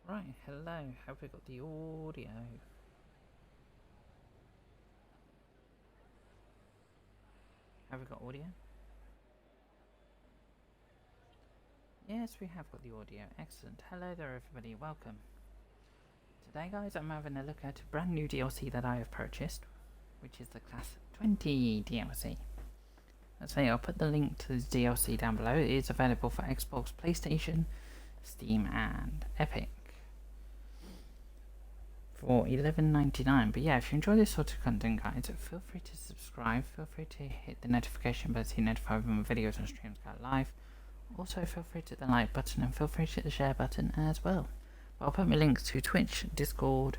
Right, hello. Have we got the audio? Have we got audio? Yes, we have got the audio. Excellent. Hello there, everybody. Welcome. Today, guys, I'm having a look at a brand new DLC that I have purchased, which is the Class 20 DLC. Let's say I'll put the link to the DLC down below. It is available for Xbox, PlayStation, Steam, and Epic for $11.99. But yeah, if you enjoy this sort of content, guys, feel free to subscribe. Feel free to hit the notification bell to be notified when my videos and streams go live. Also, feel free to hit the like button and feel free to hit the share button as well. But I'll put my links to Twitch, Discord,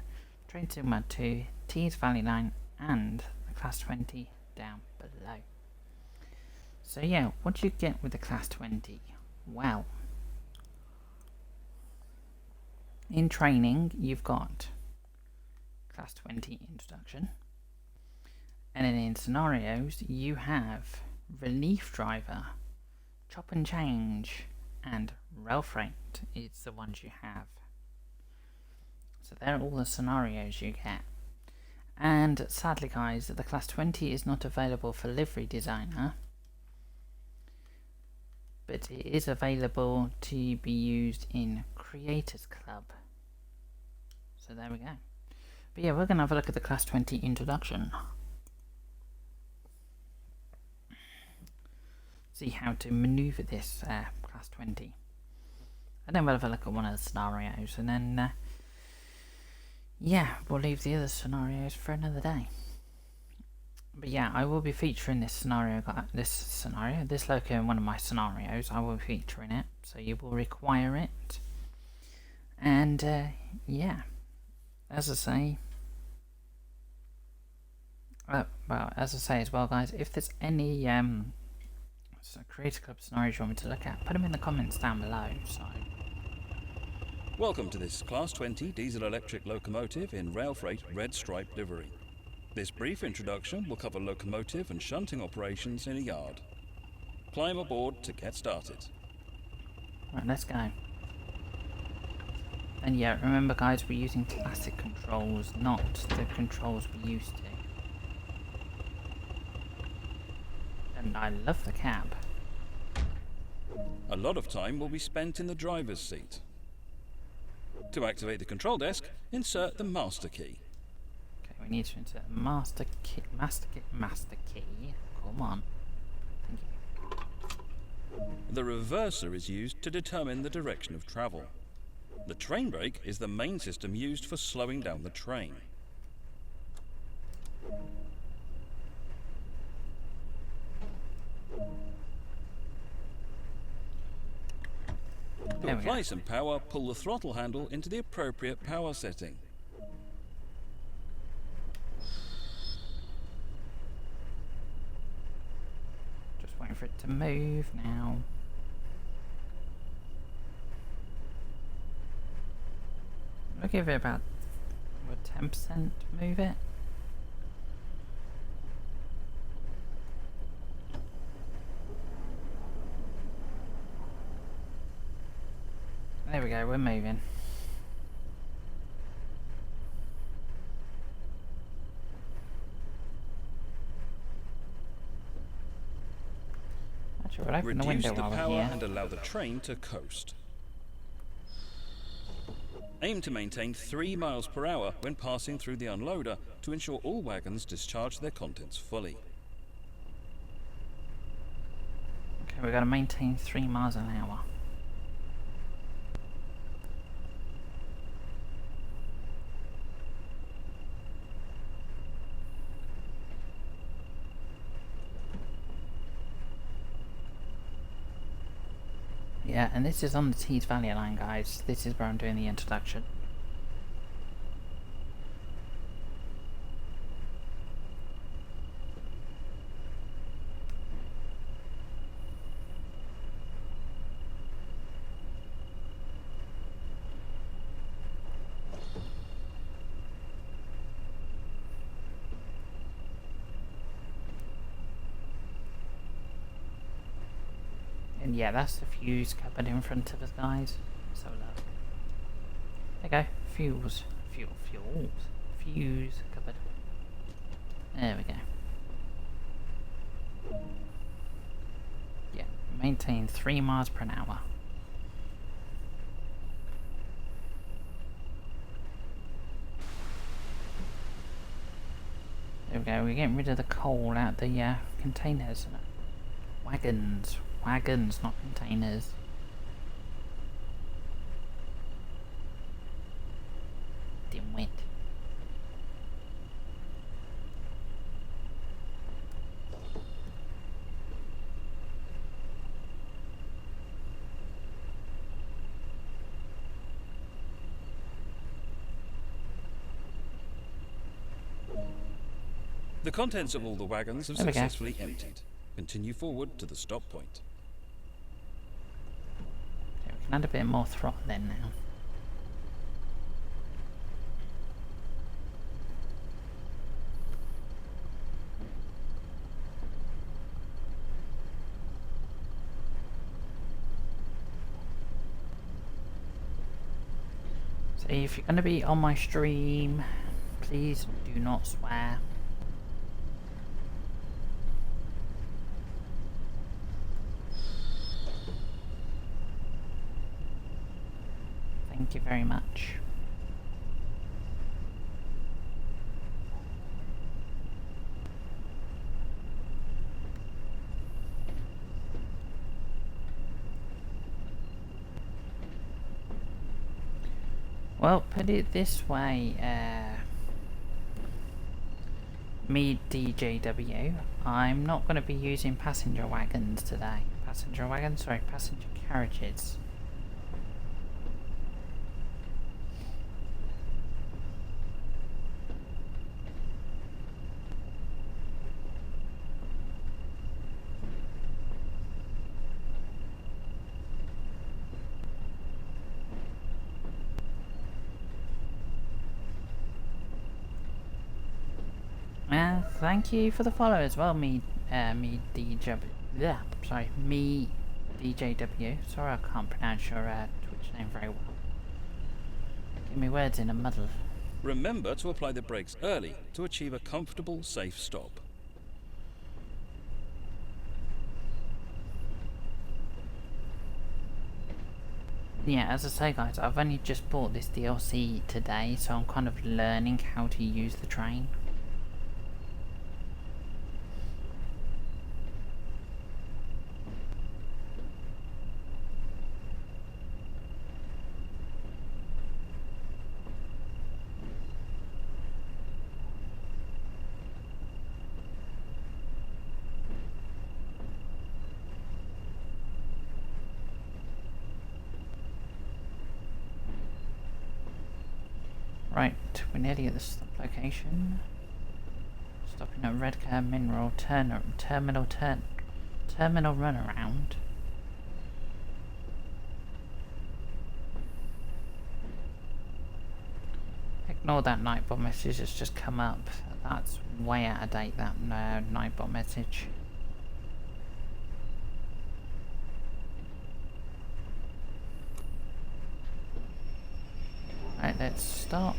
Train Sigma 2, Tees Valley Line, and the Class 20 down below. So yeah, what do you get with the Class 20? Well, in training, you've got Class 20 Introduction, and then in scenarios, you have Relief Driver, Chop and Change, and Rail Freight is the ones you have. So they're all the scenarios you get. And sadly, guys, the Class 20 is not available for Livery Designer, but it is available to be used in Creators Club. So there we go. But yeah, we're going to have a look at the Class 20 Introduction. See how to maneuver this Class 20. And then we'll have a look at one of the scenarios, and then yeah, we'll leave the other scenarios for another day. But yeah, I will be featuring this loco in one of my scenarios. I will be featuring it, so you will require it. And yeah, as I say, as well, guys, if there's any Creator Club scenarios you want me to look at, put them in the comments down below. So, welcome to this Class 20 diesel-electric locomotive in Rail Freight Red Stripe livery. This brief introduction will cover locomotive and shunting operations in a yard. Climb aboard to get started. Right, let's go. And yeah, remember, guys, we're using classic controls, not the controls we used to. And I love the cab. A lot of time will be spent in the driver's seat. To activate the control desk, insert the master key. Okay, we need to insert master key. Come on. Thank you. The reverser is used to determine the direction of travel. The train brake is the main system used for slowing down the train. To apply some power, pull the throttle handle into the appropriate power setting. Just waiting for it to move now. I'll give it about 10% move it. There we go, we're moving. Actually, we'll open the window while we're power here. and allow the train to coast. Aim to maintain 3 miles per hour when passing through the unloader to ensure all wagons discharge their contents fully. Okay, we've got to maintain 3 miles an hour. Yeah, and this is on the Tees Valley line, guys. This is where I'm doing the introduction. And yeah, that's the fuse cupboard in front of us, guys. So look. There you go. Fuels. Fuels. Fuse cupboard. There we go. Yeah, maintain 3 miles per hour. There we go, we're getting rid of the coal out the containers. Wagons. Wagons, not containers. Dimwit. The contents of all the wagons have There we go. successfully emptied. Continue forward to the stop point. Okay, we can add a bit more throttle then now. So if you're going to be on my stream, please do not swear. Thank you very much. Well, put it this way, me DJW, I'm not going to be using passenger wagons today. Passenger carriages. Thank you for the follow as well, me DJW. Yeah, sorry, me DJW. Sorry, I can't pronounce your Twitch name very well. Give me words in a muddle. Remember to apply the brakes early to achieve a comfortable, safe stop. Yeah, as I say guys, I've only just bought this DLC today, so I'm kind of learning how to use the train. Right, we're nearly at the stop location. Stopping at Redcar Mineral Terminal Runaround. Ignore that Nightbot message that's just come up. That's way out of date, that Nightbot message. Right, let's stop.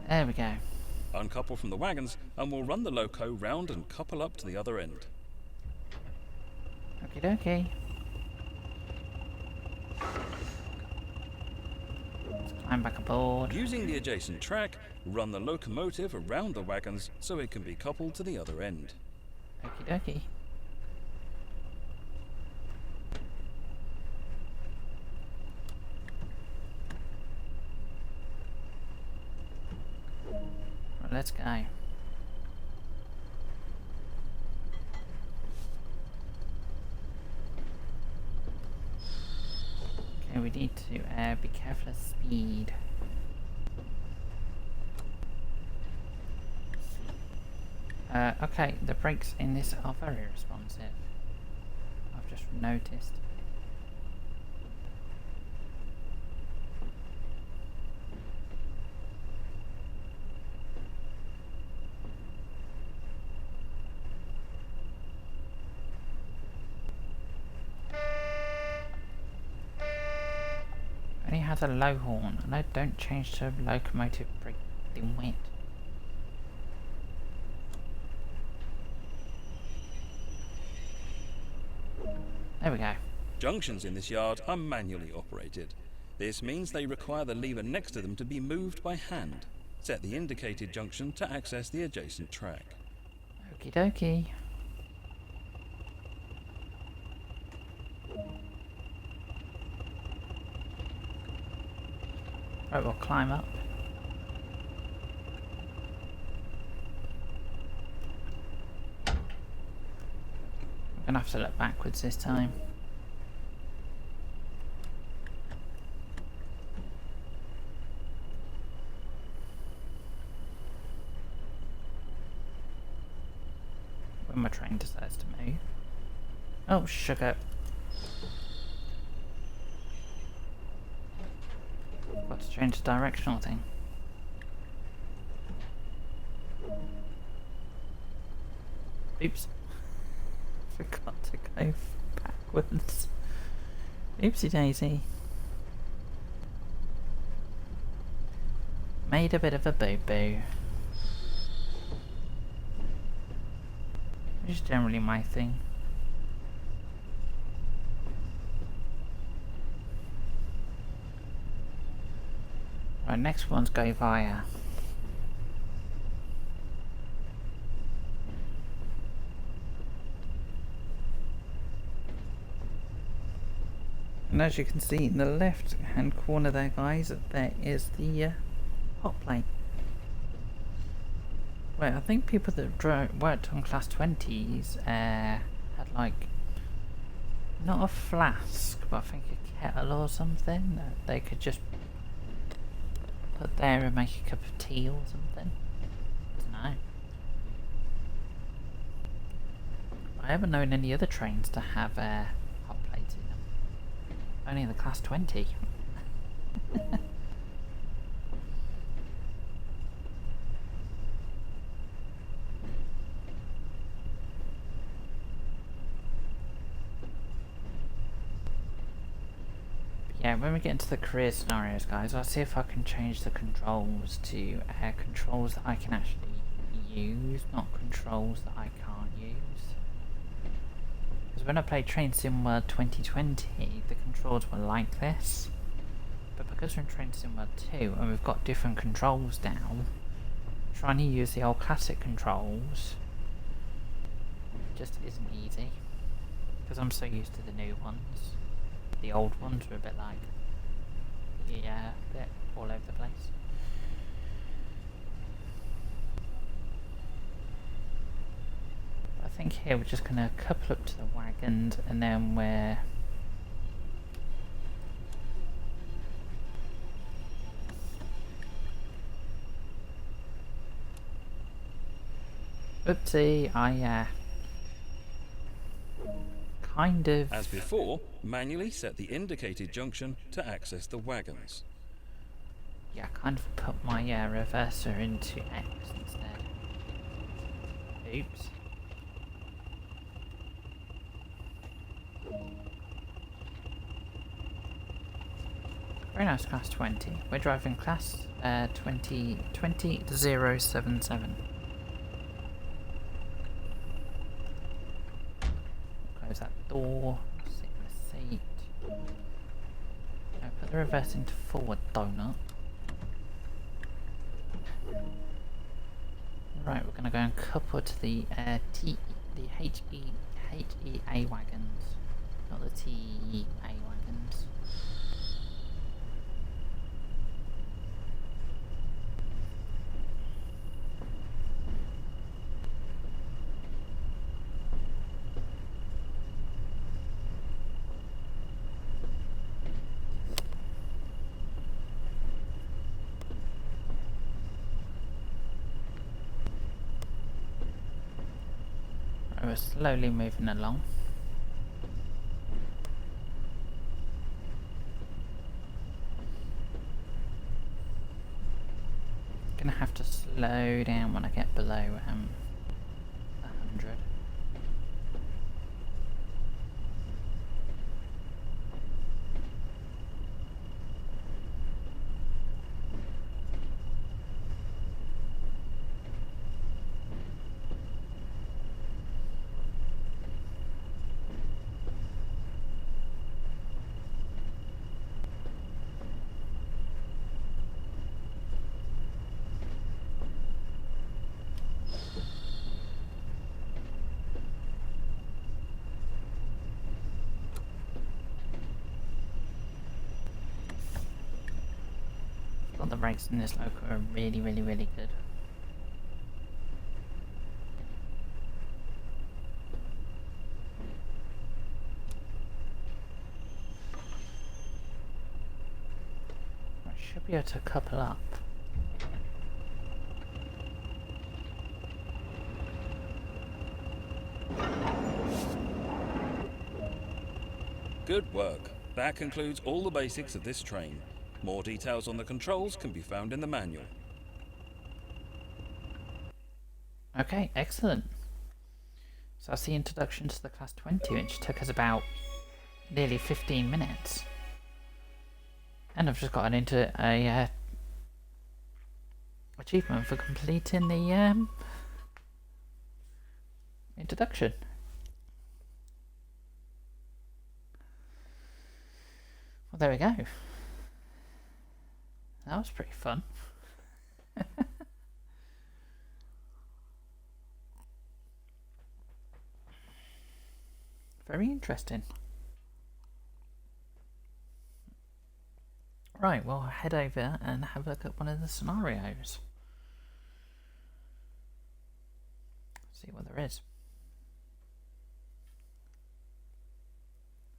There we go. Uncouple from the wagons and we'll run the loco round and couple up to the other end. Okie dokie. Let's climb back aboard. Using the adjacent track, run the locomotive around the wagons so it can be coupled to the other end. Okie dokie. Right, let's go. Okay, we need to be careful of speed. Okay, the brakes in this are very responsive. I've just noticed. has a low horn, and I don't change to locomotive breathing wind. There we go. Junctions in this yard are manually operated. This means they require the lever next to them to be moved by hand. Set the indicated junction to access the adjacent track. Okie dokie. Right, we'll climb up. I'm gonna have to look backwards this time. When my train decides to move. Oh, sugar. Got to change the directional thing. Oops. Forgot to go backwards. Oopsie daisy. Made a bit of a boo-boo. Which is generally my thing. Right, next one's go via. And as you can see in the left hand corner there, guys, there is the hot plate. Wait, I think people that worked on class 20s had like, not a flask, but I think a kettle or something that they could just put there and make a cup of tea or something. I don't know. I haven't known any other trains to have hot plates in them. Only the class 20. Yeah, when we get into the career scenarios, guys, I'll see if I can change the controls to controls that I can actually use, not controls that I can't use. Because when I played Train Sim World 2020, the controls were like this. But because we're in Train Sim World 2 and we've got different controls now, trying to use the old classic controls just isn't easy. Because I'm so used to the new ones. The old ones were a bit like, yeah, a bit all over the place. I think here we're just going to couple up to the wagons and then we're... Oopsie, I kind of... As before, manually set the indicated junction to access the wagons. Yeah, kind of put my reverser into X instead. Oops. Very nice, class 20. We're driving class 20077. Close that door, sit in the seat. Now put the reverse into forward donut. Right, we're gonna go and couple to the HEA wagons, not the TEA wagons. We're slowly moving along. Gonna have to slow down when I get below 100. thought the brakes in this loco are really, really, really good. I should be able to couple up. Good work. That concludes all the basics of this train. More details on the controls can be found in the manual. Okay, excellent. So that's the introduction to the Class 20, which took us about nearly 15 minutes. And I've just gotten into a achievement for completing the introduction. Well, there we go. That was pretty fun. Very interesting. Right, well, I'll head over and have a look at one of the scenarios. See what there is.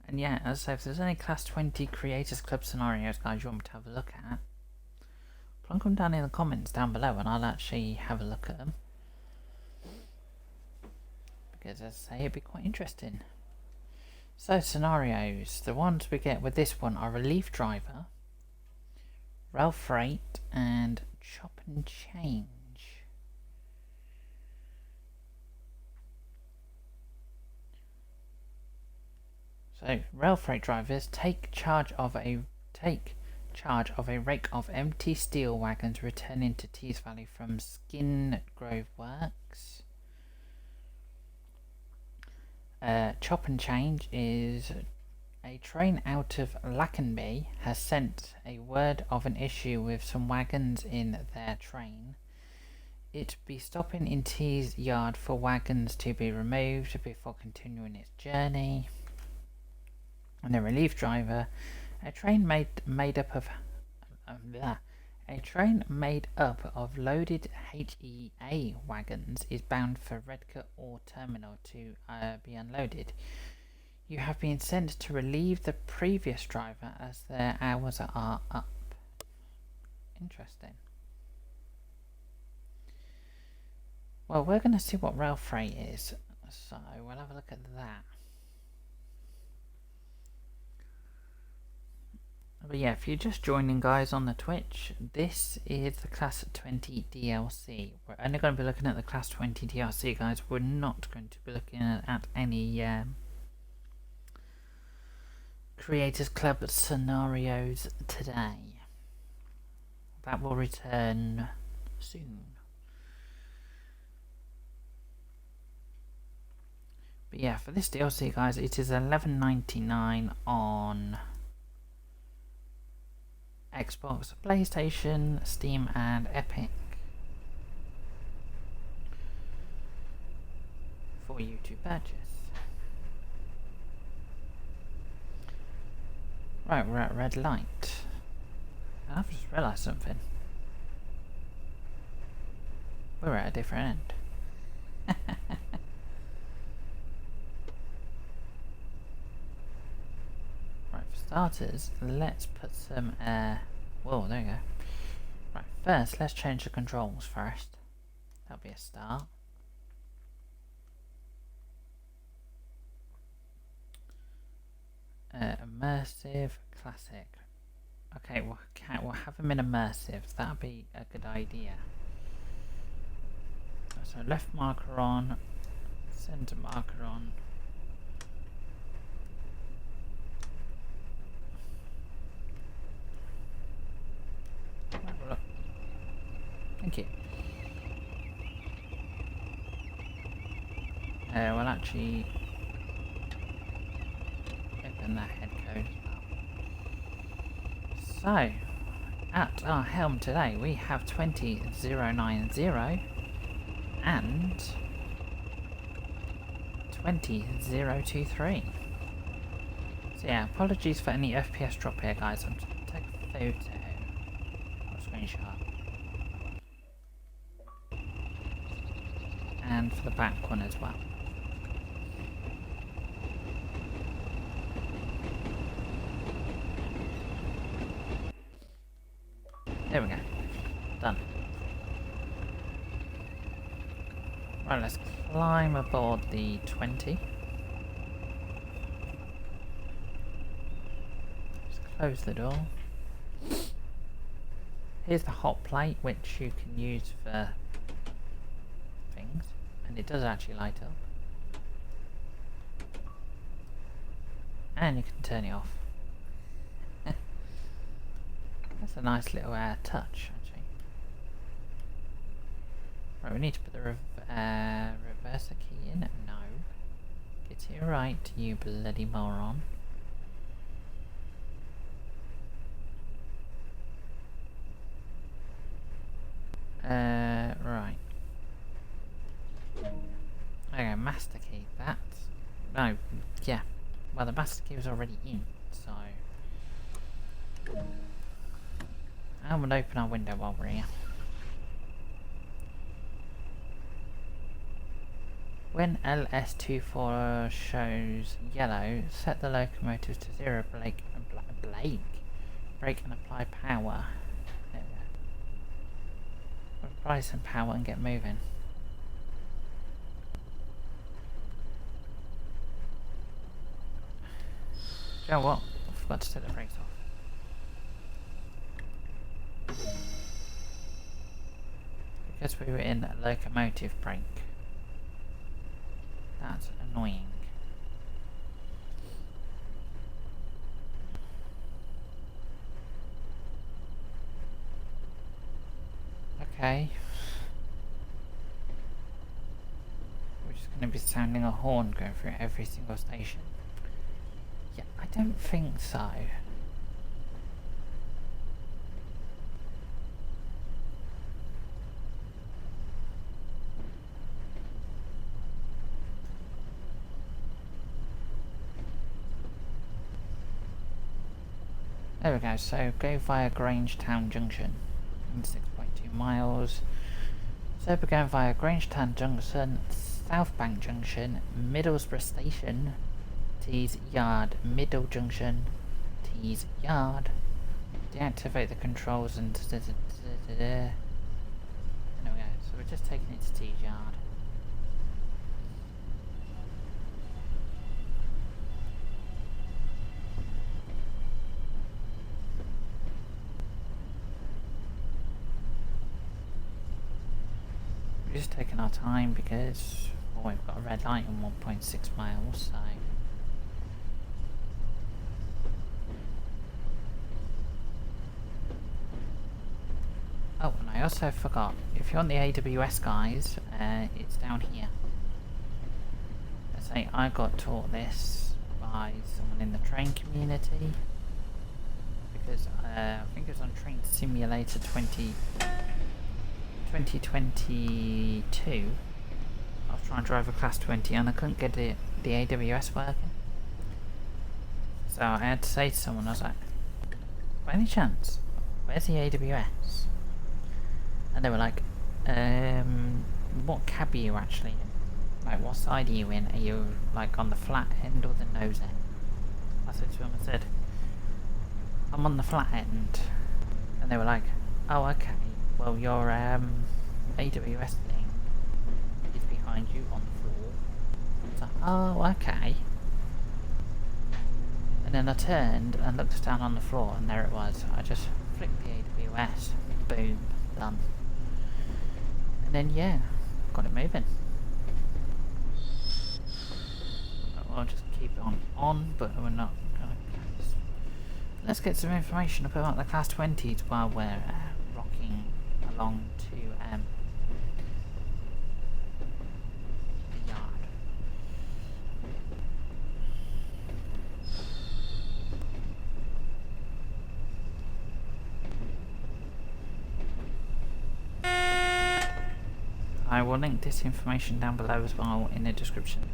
And yeah, as I say, if there's any Class 20 Creators Club scenarios, guys, you want me to have a look at, plonk them down in the comments down below and I'll actually have a look at them. Because as I say, it'd be quite interesting. So, scenarios. The ones we get with this one are Relief Driver, Rail Freight, and Chop and Change. So, rail freight drivers take charge of a rake of empty steel wagons returning to Tees Valley from Skin Grove Works. Chop and Change is a train out of Lackenby has sent a word of an issue with some wagons in their train. It be stopping in Tees Yard for wagons to be removed before continuing its journey. And the Relief Driver, a train made up of loaded HEA wagons is bound for Redcar Ore Terminal to be unloaded. You have been sent to relieve the previous driver as their hours are up. Interesting. Well, we're going to see what rail freight is, so we'll have a look at that. But yeah, if you're just joining, guys, on the Twitch, this is the Class 20 DLC. We're only going to be looking at the Class 20 DLC, guys. We're not going to be looking at any Creators Club scenarios today. That will return soon. But yeah, for this DLC, guys, it is $11.99 on Xbox, PlayStation, Steam and Epic for you to purchase. Right, we're at red light. I've just realised something. We're at a different end. Right, for starters, let's put some whoa, there you go. Right, first, let's change the controls first. That'll be a start. Immersive, classic. Okay, we'll have them in immersive. That'll be a good idea. So left marker on, centre marker on. Thank you. We'll actually open that head code as well. So, at our helm today we have 20090 and 20023. So yeah, apologies for any FPS drop here, guys. I'm just going to take a photo. I'll screenshot crane shaft. And for the back one as well. There we go. Done. Right, let's climb aboard the 20. Just close the door. Here's the hot plate, which you can use for things, and it does actually light up. And you can turn it off. That's a nice little touch, actually. Right, we need to put the reverser key in. No. Get it right, you bloody moron. Right. Okay, master key. That's... No, yeah. Well, the master key was already in, so... I'm gonna open our window while we're here. When LS24 shows yellow, set the locomotive to 0 brake and apply power. There we go. Apply some power and get moving. Do you know what? I forgot to set the brakes off. Because we were in a locomotive brake. That's annoying. Okay. We're just going to be sounding a horn going through every single station. Yeah, I don't think so. There we go, so go via Grangetown Junction in 6.2 miles. So we're going via Grangetown Junction, South Bank Junction, Middlesbrough Station, Tees Yard, Middle Junction, Tees Yard. Deactivate the controls and there we go, so we're just taking it to Tees Yard. We're just taking our time because we've got a red light in 1.6 miles, so... Oh, and I also forgot, if you want the AWS guys, it's down here. Let's say I got taught this by someone in the train community, because I think it was on Train Simulator 2022. I was trying to drive a Class 20 and I couldn't get the AWS working. So I had to say to someone, I was like, by any chance, where's the AWS? And they were like, what cab are you actually in? Like, what side are you in? Are you, like, on the flat end or the nose end? I said to them, I said, I'm on the flat end. And they were like, oh, okay. Well, your AWS thing is behind you on the floor. I was like, oh, okay. And then I turned and looked down on the floor, and there it was. I just flicked the AWS. Boom. Done. And then, yeah, got it moving. I'll just keep it on, but we're not going to... Let's get some information about the Class 20s while we're rocking along to the yard. I will link this information down below as well in the description.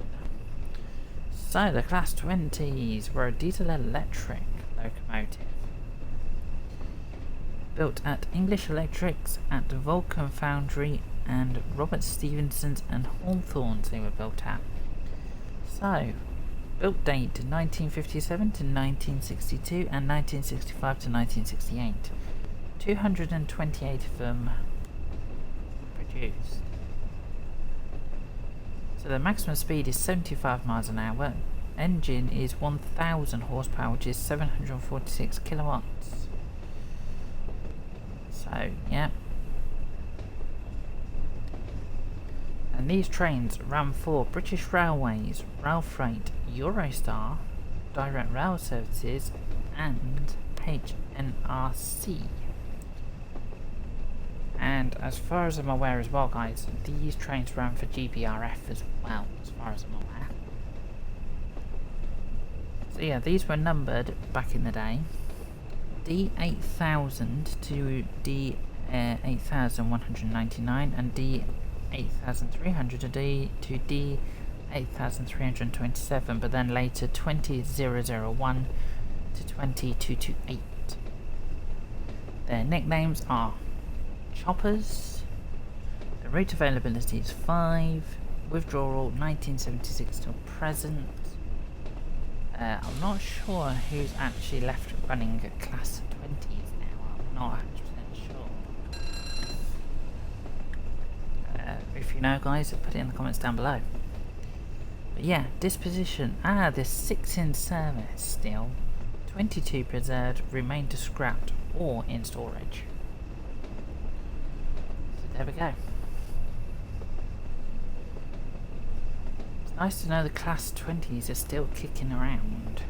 So the Class 20s were a diesel electric locomotive built at English Electrics, at Vulcan Foundry, and Robert Stevenson's and Hawthorne's they were built at. So, built date 1957 to 1962 and 1965 to 1968. 228 of them produced. So the maximum speed is 75 miles an hour. Engine is 1000 horsepower, which is 746 kilowatts. So, yeah. And these trains ran for British Railways, Rail Freight, Eurostar, Direct Rail Services, and HNRC. And as far as I'm aware as well, guys, these trains ran for GBRF as well, as far as I'm aware. So yeah, these were numbered back in the day. D8000 to D8199 and D8300 to D8327, but then later 20001 to 20228. Their nicknames are Choppers. The route availability is 5. Withdrawal 1976 till present. I'm not sure who's actually left running at class 20s now. I'm not 100% sure. If you know, guys, put it in the comments down below. But yeah, disposition. There's 6 in service still. 22 preserved, remainder scrapped or in storage. So there we go. It's nice to know the class 20s are still kicking around.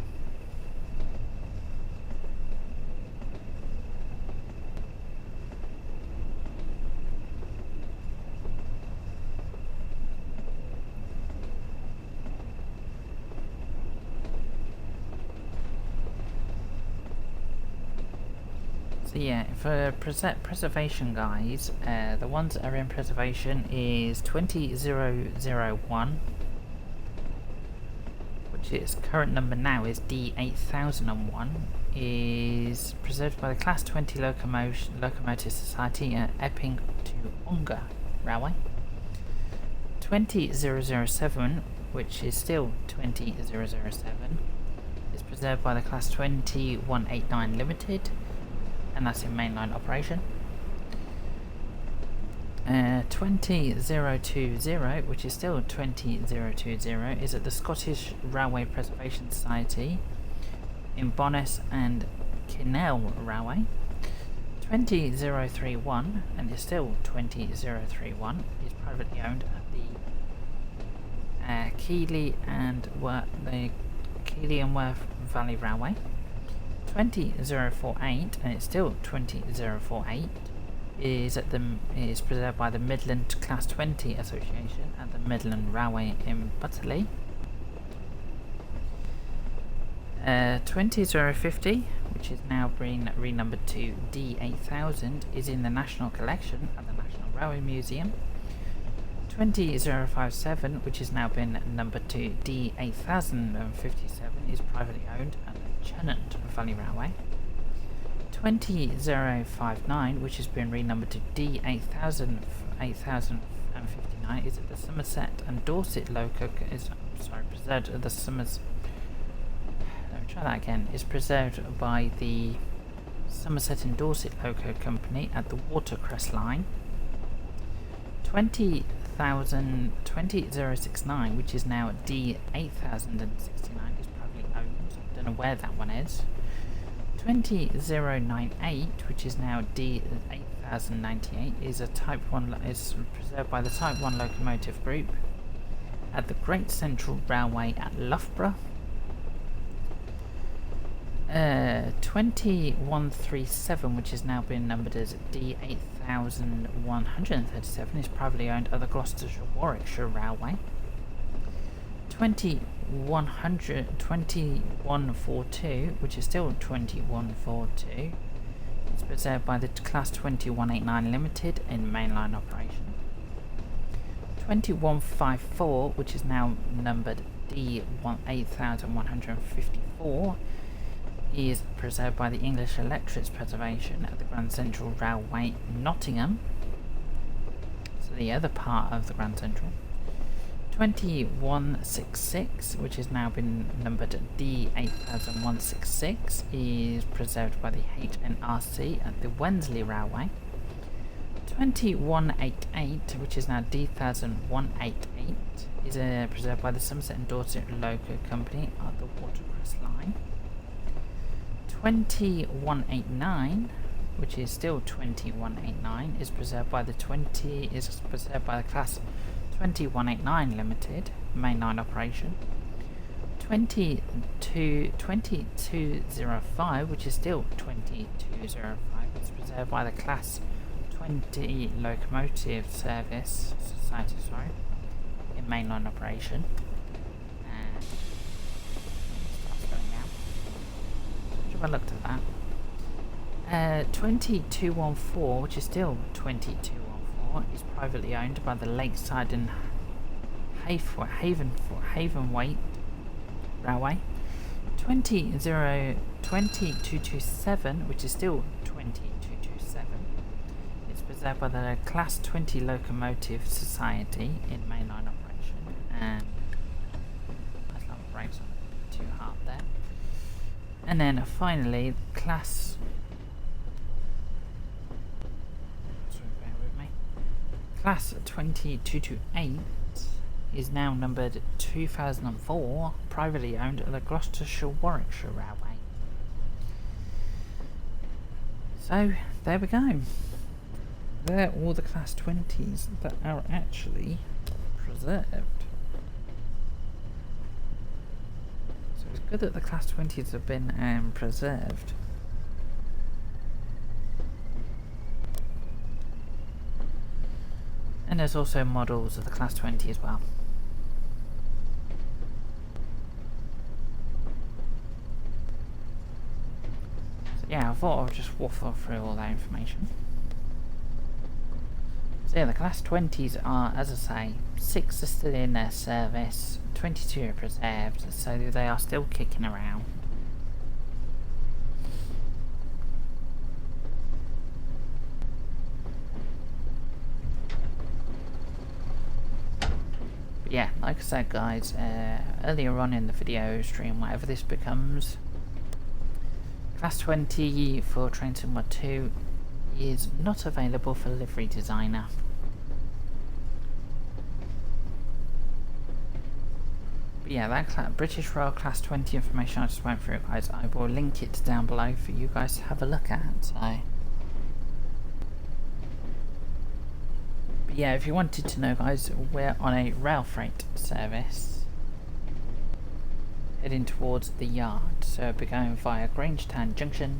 So yeah, for preservation, guys, the ones that are in preservation is 20001, which its current number now is D8001, is preserved by the Class 20 Locomotive Society at Epping to Ongar Railway. 20007, which is still 20007, is preserved by the Class 20 189 Limited, and that's in mainline operation. 20020, which is still 20020, is at the Scottish Railway Preservation Society in Bonnes and Kinnell Railway. 20031, and is still 20031, is privately owned at the Keighley and Worth Valley Railway. 20048, and it's still 20048, is preserved by the Midland Class 20 Association at the Midland Railway in Butterley. 20050, which is now been renumbered to D8000, is in the National Collection at the National Railway Museum. 20057, which has now been numbered to D8057, is privately owned at the Chennant Valley Railway. 20059, which has been renumbered to D8059, is at the Somerset and Dorset preserved at the is preserved by the Somerset and Dorset Loco Company at the Watercress Line. 20069, which is now D8069, is privately owned. Don't know where that one is. 20098, which is now D8098, is preserved by the Type 1 Locomotive Group at the Great Central Railway at Loughborough. 20137, which has now been numbered as D8137, is privately owned at the Gloucestershire Warwickshire Railway. 2142, which is still 2142, is preserved by the Class 2189 Limited in mainline operation. 2154, which is now numbered D8154, is preserved by the English Electrics Preservation at the Grand Central Railway, Nottingham. So the other part of the Grand Central. 2166, which has now been numbered D8166, is preserved by the HNRC at the Wensley Railway. 2188, which is now D1188, is preserved by the Somerset and Dorset Local Company at the Watercress Line. 2189, which is still 2189, is preserved by the class 2189 Limited, mainline operation. 2205, which is still 2205, is preserved by the class 20 Locomotive Service Society, in mainline operation. And starts going out. So I looked at that. 2214, which is still 2214, is privately owned by the Lakeside and Havenway Railway. 2227, which is still 2227, is preserved by the Class 20 Locomotive Society in mainline operation. And that's not the brakes on a bit too hard there. And then finally, Class. Sorry, bear with me. Class 2228 is now numbered 2004, privately owned at the Gloucestershire-Warwickshire Railway. So, there we go. They're all the Class 20s that are actually preserved. So it's good that the Class 20s have been preserved. And there's also models of the Class 20 as well. Yeah, I thought I'd just waffle through all that information. So yeah, the Class 20s are, as I say, 6 are still in their service, 22 are preserved, so they are still kicking around. But yeah, like I said guys, earlier on in the video stream, whatever this becomes, Class 20 for Train Sim 2 is not available for livery designer. But yeah, that British Rail Class 20 information I just went through, guys, I will link it down below for you guys to have a look at. So, but yeah, if you wanted to know, guys, we're on a rail freight service heading towards the yard, so we'll be going via Grangetown Junction,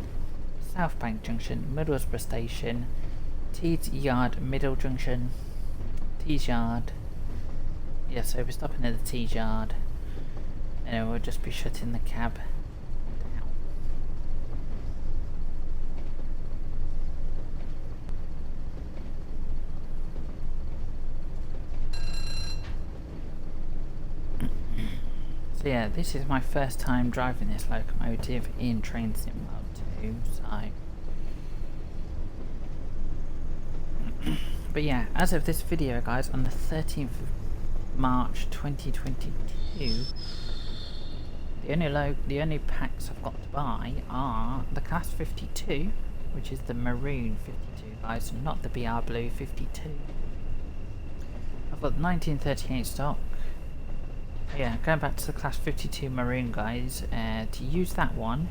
South Bank Junction, Middlesbrough Station, Tees Yard Middle Junction, Tees Yard. Yeah, so we're stopping at the Tees Yard, and then we'll just be shutting the cab down. So yeah, this is my first time driving this locomotive in Train Sim 2, so... But yeah, as of this video guys, on the 13th of March 2022, the only packs I've got to buy are the Class 52, which is the maroon 52 guys, not the BR Blue 52. I've got 1938 stock. Yeah, going back to the Class 52 maroon guys, to use that one,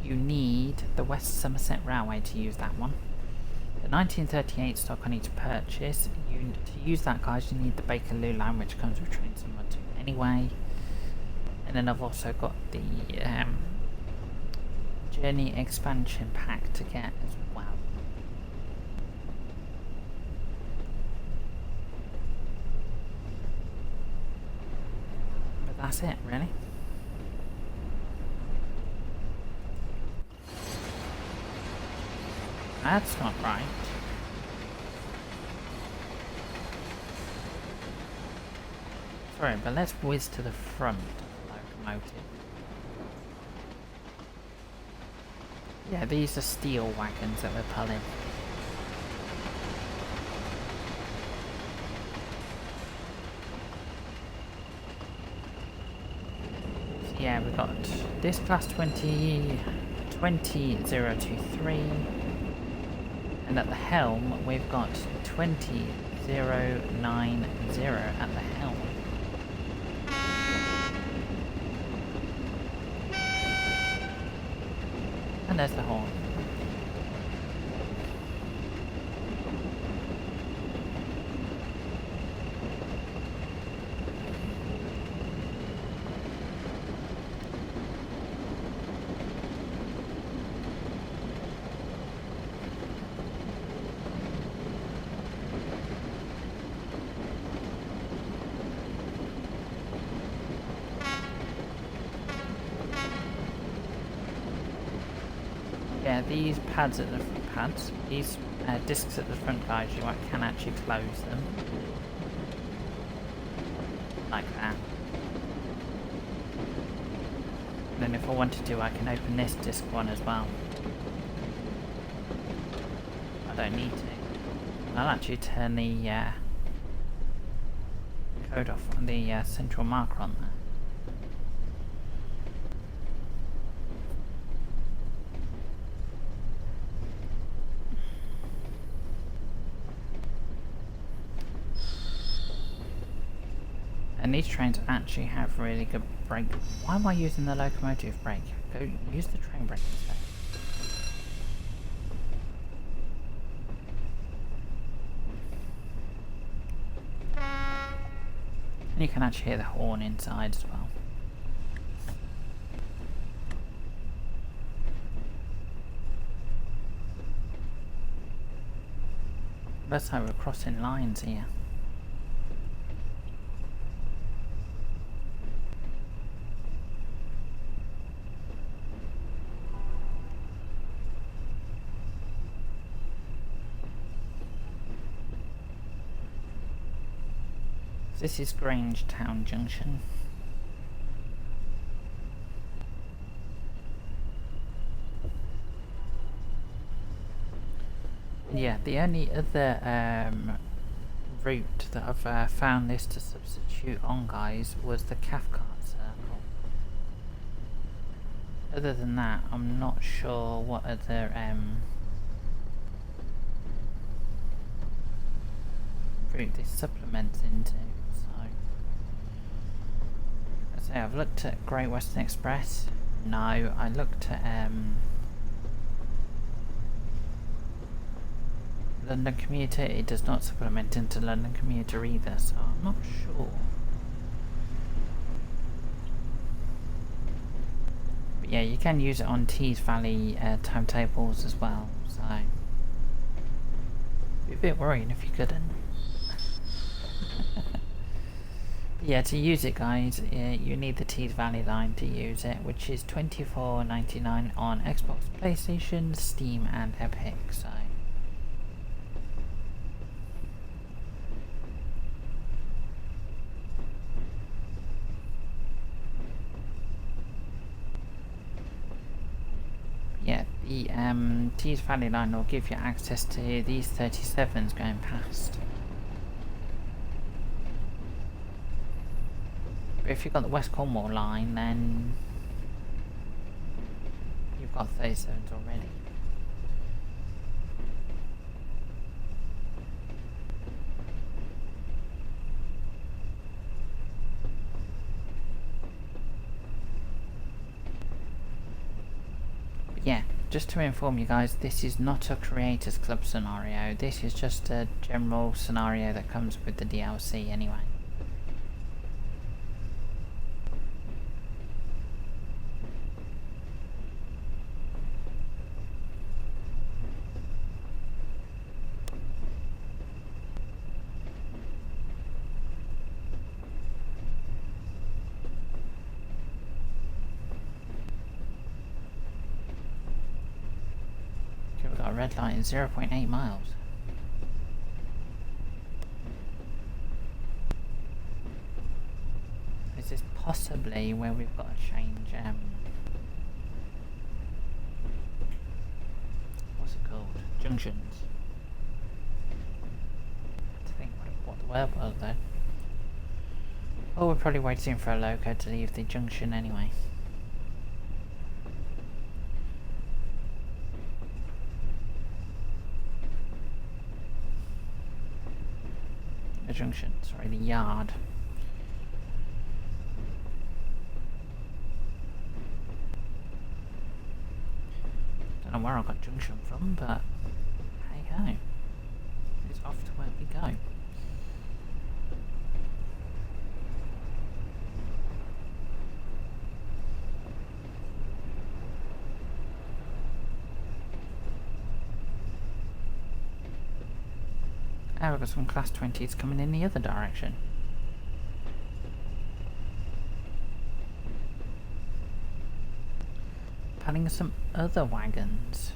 you need the West Somerset Railway to use that one. The 1938 stock I need to purchase. To use that guys, you need the Bakerloo line, which comes with Train Sim 2 anyway. And then I've also got the Journey expansion pack to get as well. But that's it, really. That's not right. Sorry, but let's whiz to the front of the locomotive. Yeah, these are steel wagons that we're pulling. So yeah, we've got this class 20023, and at the helm we've got 20090 at the helm. And there's the horn. Yeah, these pads at the these discs at the front, guys, you can actually close them. Like that. And then if I wanted to, I can open this disc one as well. I don't need to. I'll actually turn the code off on the central marker on there. And these trains actually have really good brake. Why am I using the locomotive brake? Go use the train brake instead. And you can actually hear the horn inside as well. Looks like we're crossing lines here. This is Grangetown Junction. Yeah, the only other route that I've found this to substitute on, guys, was the Cathcart Circle. Other than that, I'm not sure what other route this supplements into. So I've looked at Great Western Express. No, I looked at London Commuter. It does not supplement into London Commuter either, so I'm not sure. But yeah, you can use it on Tees Valley timetables as well, so be a bit worrying if you couldn't. Yeah, to use it, guys, you need the Tees Valley line to use it, which is $24.99 on Xbox, PlayStation, Steam, and Epic. So yeah, the Tees Valley line will give you access to these 37s going past. But if you've got the West Cornwall line, then you've got 37s already. But yeah, just to inform you guys, this is not a Creators Club scenario. This is just a general scenario that comes with the DLC anyway. We've got a red light in 0.8 miles. Is this possibly where we've got to change junctions. I think what the word was though. Oh, we're probably waiting for a loco to leave the junction anyway. The junction, sorry, the yard. Don't know where I got junction from, but hey ho. It's off to where we go. Oh, we've got some class 20s coming in the other direction. Padding some other wagons.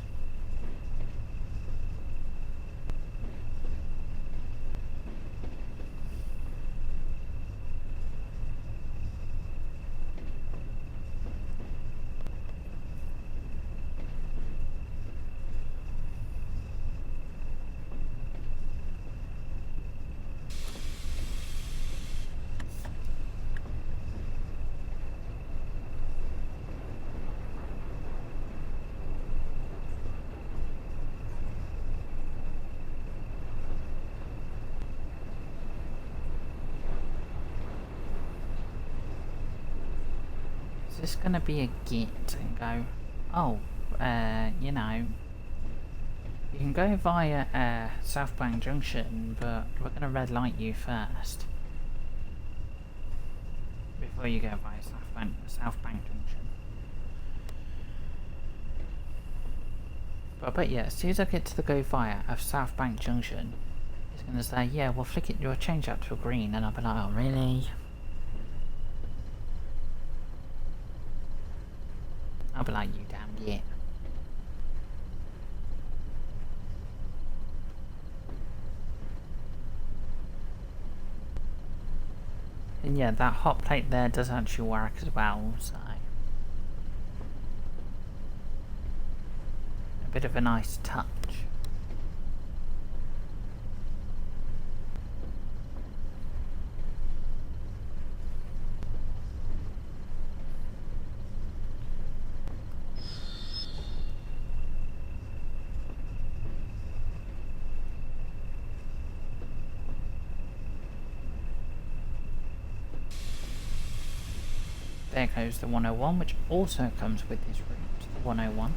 Is this gonna be a git and go, oh, you know, you can go via Southbank Junction, but we're gonna red light you first. Before you go via Southbank Junction. But I bet yeah, as soon as I get to the go via of Southbank Junction, it's gonna say, yeah, we'll flick it, you'll change that to a green, and I'll be like, oh really? I'll be like, you damn git. And yeah, that hot plate there does actually work as well, so... a bit of a nice touch. There goes the 101, which also comes with this route, the 101.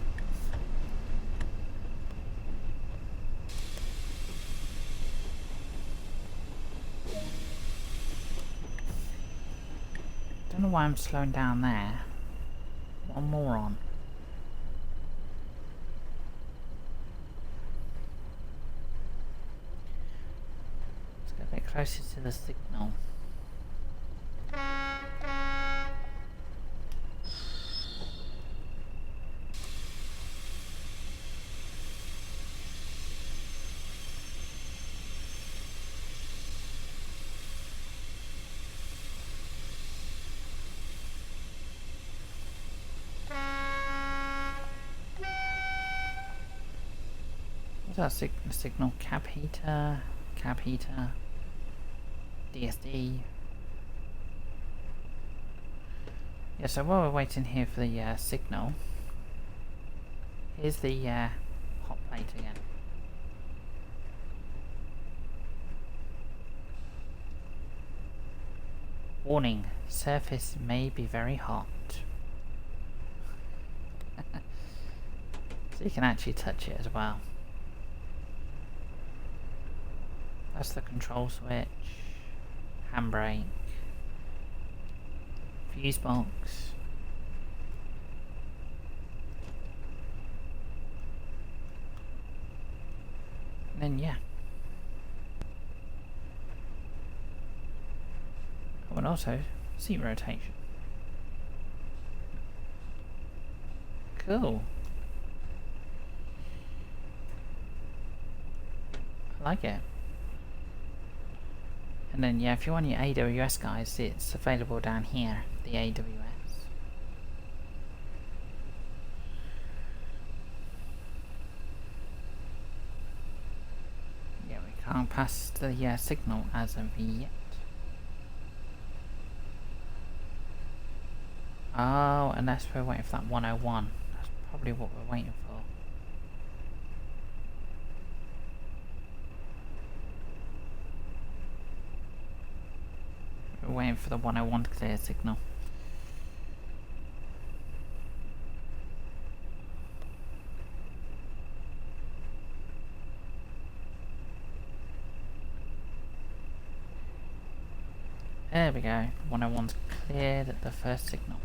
Don't know why I'm slowing down there. What a moron. Let's get a bit closer to the signal. What's that signal? Cab heater, DSD. Yeah, so while we're waiting here for the signal, here's the hot plate again. Warning, surface may be very hot. So you can actually touch it as well. That's the control switch, handbrake, fuse box. And then yeah. Oh, and also seat rotation. Cool. I like it. And then yeah, if you want your AWS guys, it's available down here, the AWS. can't pass the signal as of yet. Oh, unless we're waiting for that 101. That's probably what we're waiting for. We're waiting for the 101 to clear signal. There we go. 101's cleared at the first signal.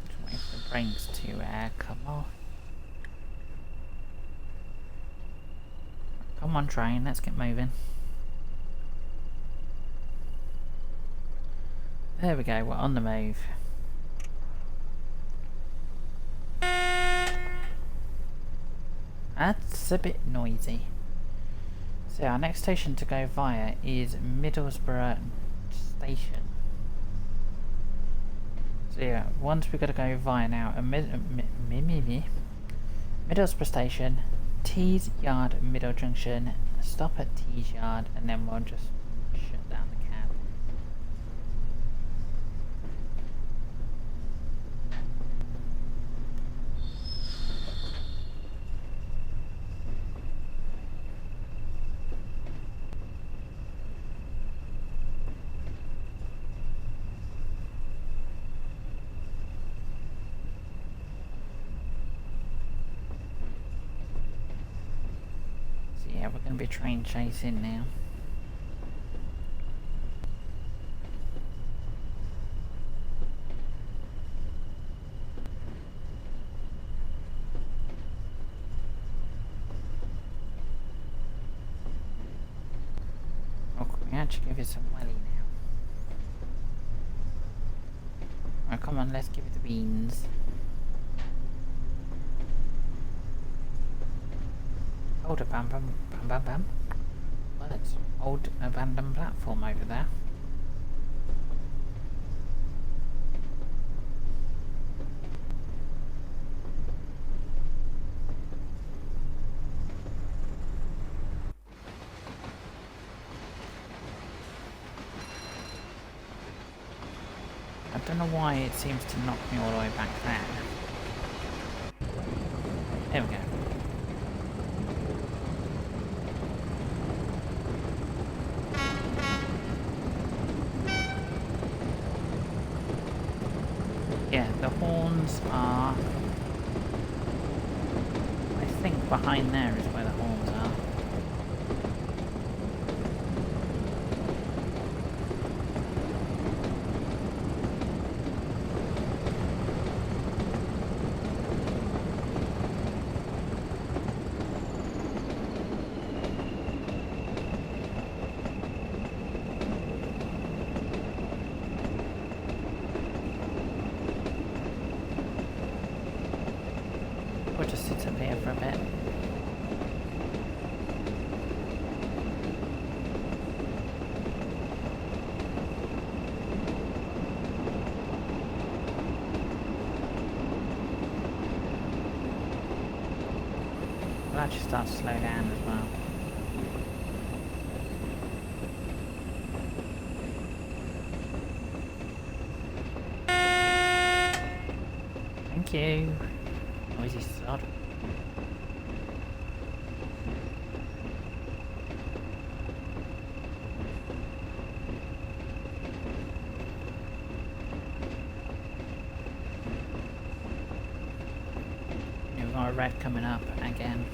Just waiting for the brakes to come off. Come on, train, let's get moving. There we go, we're on the move. That's a bit noisy. So our next station to go via is Middlesbrough Station. So yeah, once we've got to go via now, Middlesbrough Station, Tees Yard Middle Junction, stop at Tees Yard, and then we'll just shut down the cab. Yeah, we're going to be train chasing now. Oh, can we actually give it some welly now? Oh, come on, let's give it the beans. Old abandoned well, it's old abandoned platform over there. I don't know why it seems to knock me all the way back there. There we go. Yeah, the horns are... I think behind there is where the horns are. We'll just sit up here for a bit. We'll actually start to slow down as well. Thank you. Noisy sod. We've got a red coming up again.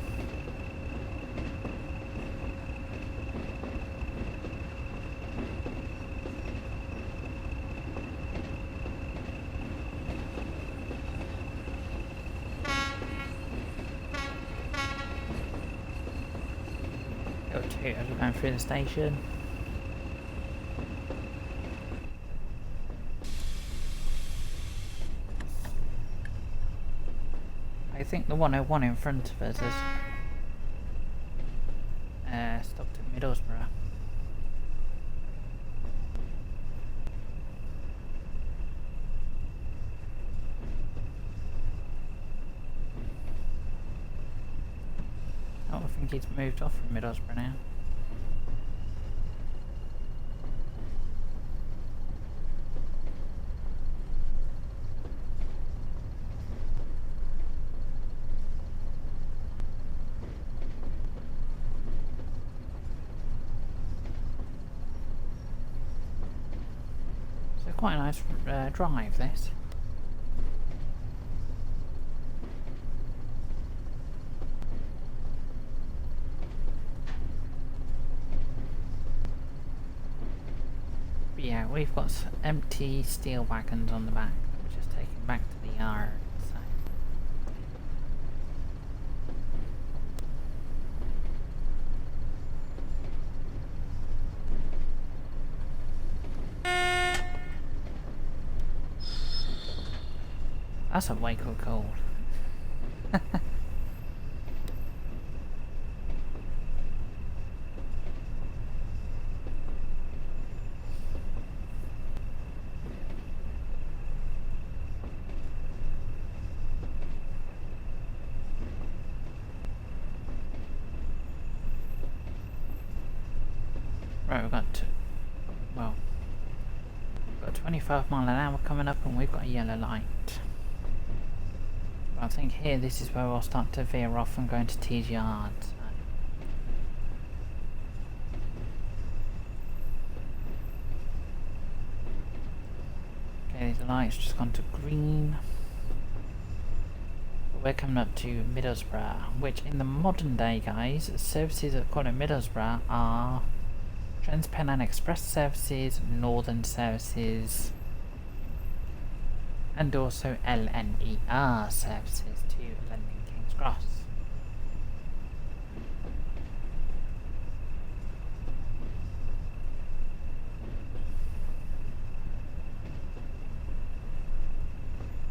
As we're going through the station. I think the 101 in front of us has stopped at Middlesbrough. think he's moved off from Middlesbrough now. So quite a nice drive, this. But yeah, we've got empty steel wagons on the back that we're just taking back to the yard. So. That's a wake up cold. Right, we've got 25 mile an hour coming up and we've got a yellow light. But I think here this is where we'll start to veer off and go into T's yard. So. Okay, the light's just gone to green. But we're coming up to Middlesbrough, which in the modern day, guys, services that call it Middlesbrough are Transpennine Express services, Northern services, and also LNER services to London King's Cross.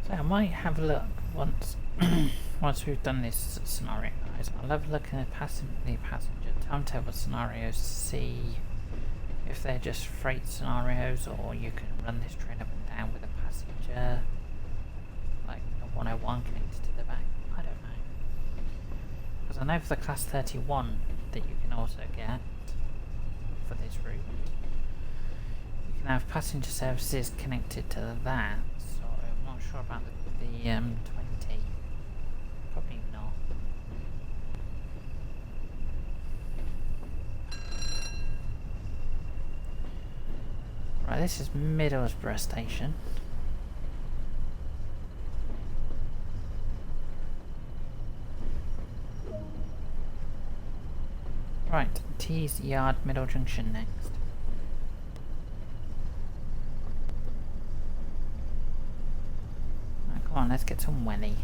So I might have a look once once we've done this scenario, guys. I'll have a look at the passenger timetable scenarios to see if they're just freight scenarios, or you can run this train up and down with a passenger, like a 101 connected to the back. I don't know. Because I know for the Class 31 that you can also get for this route, you can have passenger services connected to that, so I'm not sure about the 20. Probably not. Right, this is Middlesbrough Station. Right, T's Yard Middle Junction next. Right, come on, let's get some welly.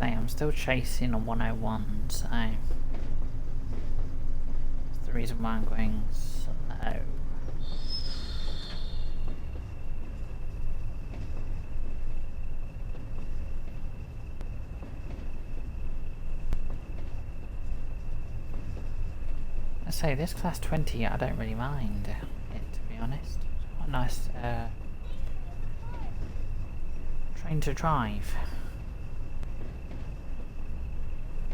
I'm still chasing a 101, so that's the reason why I'm going slow. I say this Class 20, I don't really mind it, to be honest. It's quite a nice train to drive.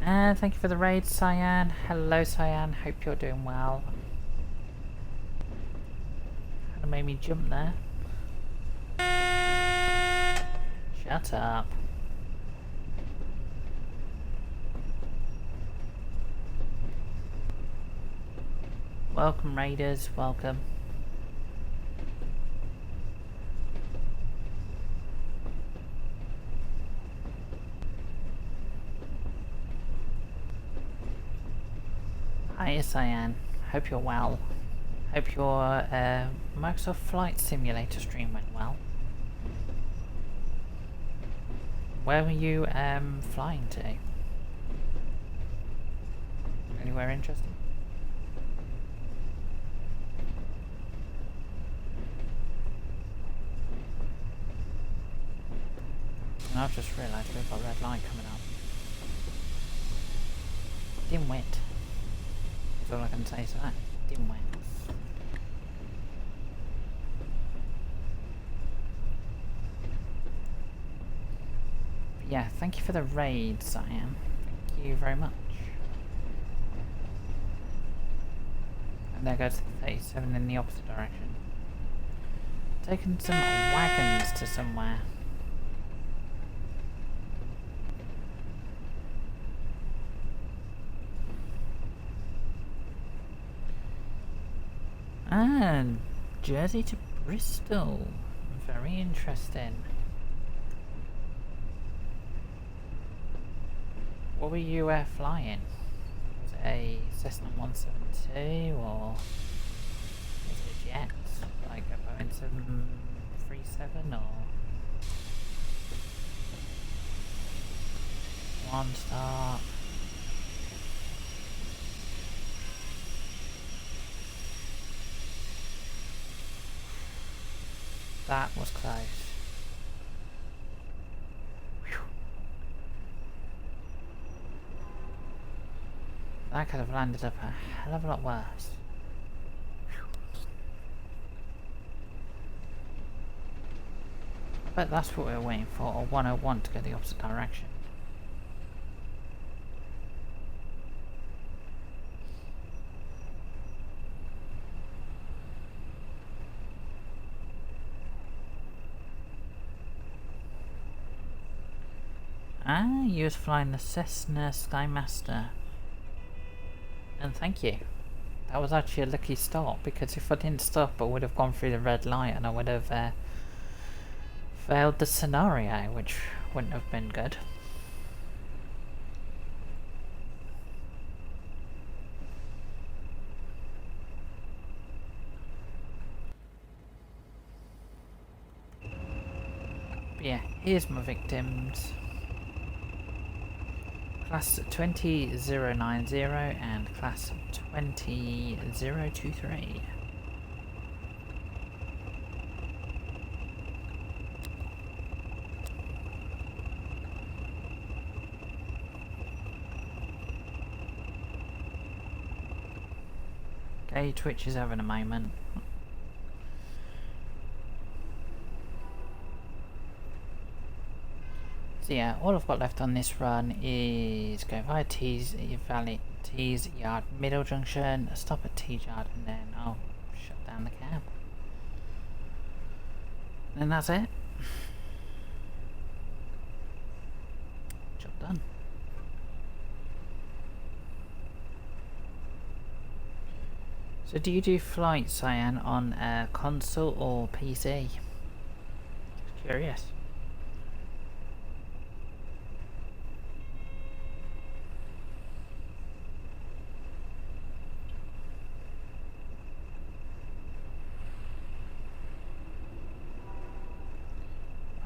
And thank you for the raid, Cyan. Hello, Cyan. Hope you're doing well. Kind of made me jump there. Shut up. Welcome, raiders. Welcome. Hi, Cyan. Hope you're well. Hope your Microsoft Flight Simulator stream went well. Where were you flying to? Anywhere interesting? And I've just realised we've got a red light coming up. Dimwit. That's all I can say to that. Dimwit. But yeah, thank you for the raid, Cyan. Thank you very much. And there goes the 37 in the opposite direction. Taking some wagons to somewhere. And Jersey to Bristol. Very interesting. What were you flying? Was it a Cessna 172 or was it a jet? Like a Boeing 737 or one star? That was close. Whew. That could have landed up a hell of a lot worse. Whew. I bet that's what we were waiting for, a 101 to go the opposite direction. Ah, you was flying the Cessna Skymaster. And thank you. That was actually a lucky stop, because if I didn't stop I would have gone through the red light and I would have failed the scenario, which wouldn't have been good. But yeah, here's my victims. Class 20090 and class 20023. Okay, Twitch is having a moment. So yeah, all I've got left on this run is go via Tees Yard Middle Junction, stop at Tees Yard, and then I'll shut down the cab. And then that's it. Job done. So do you do flight, Cyan, on console or PC? Just curious.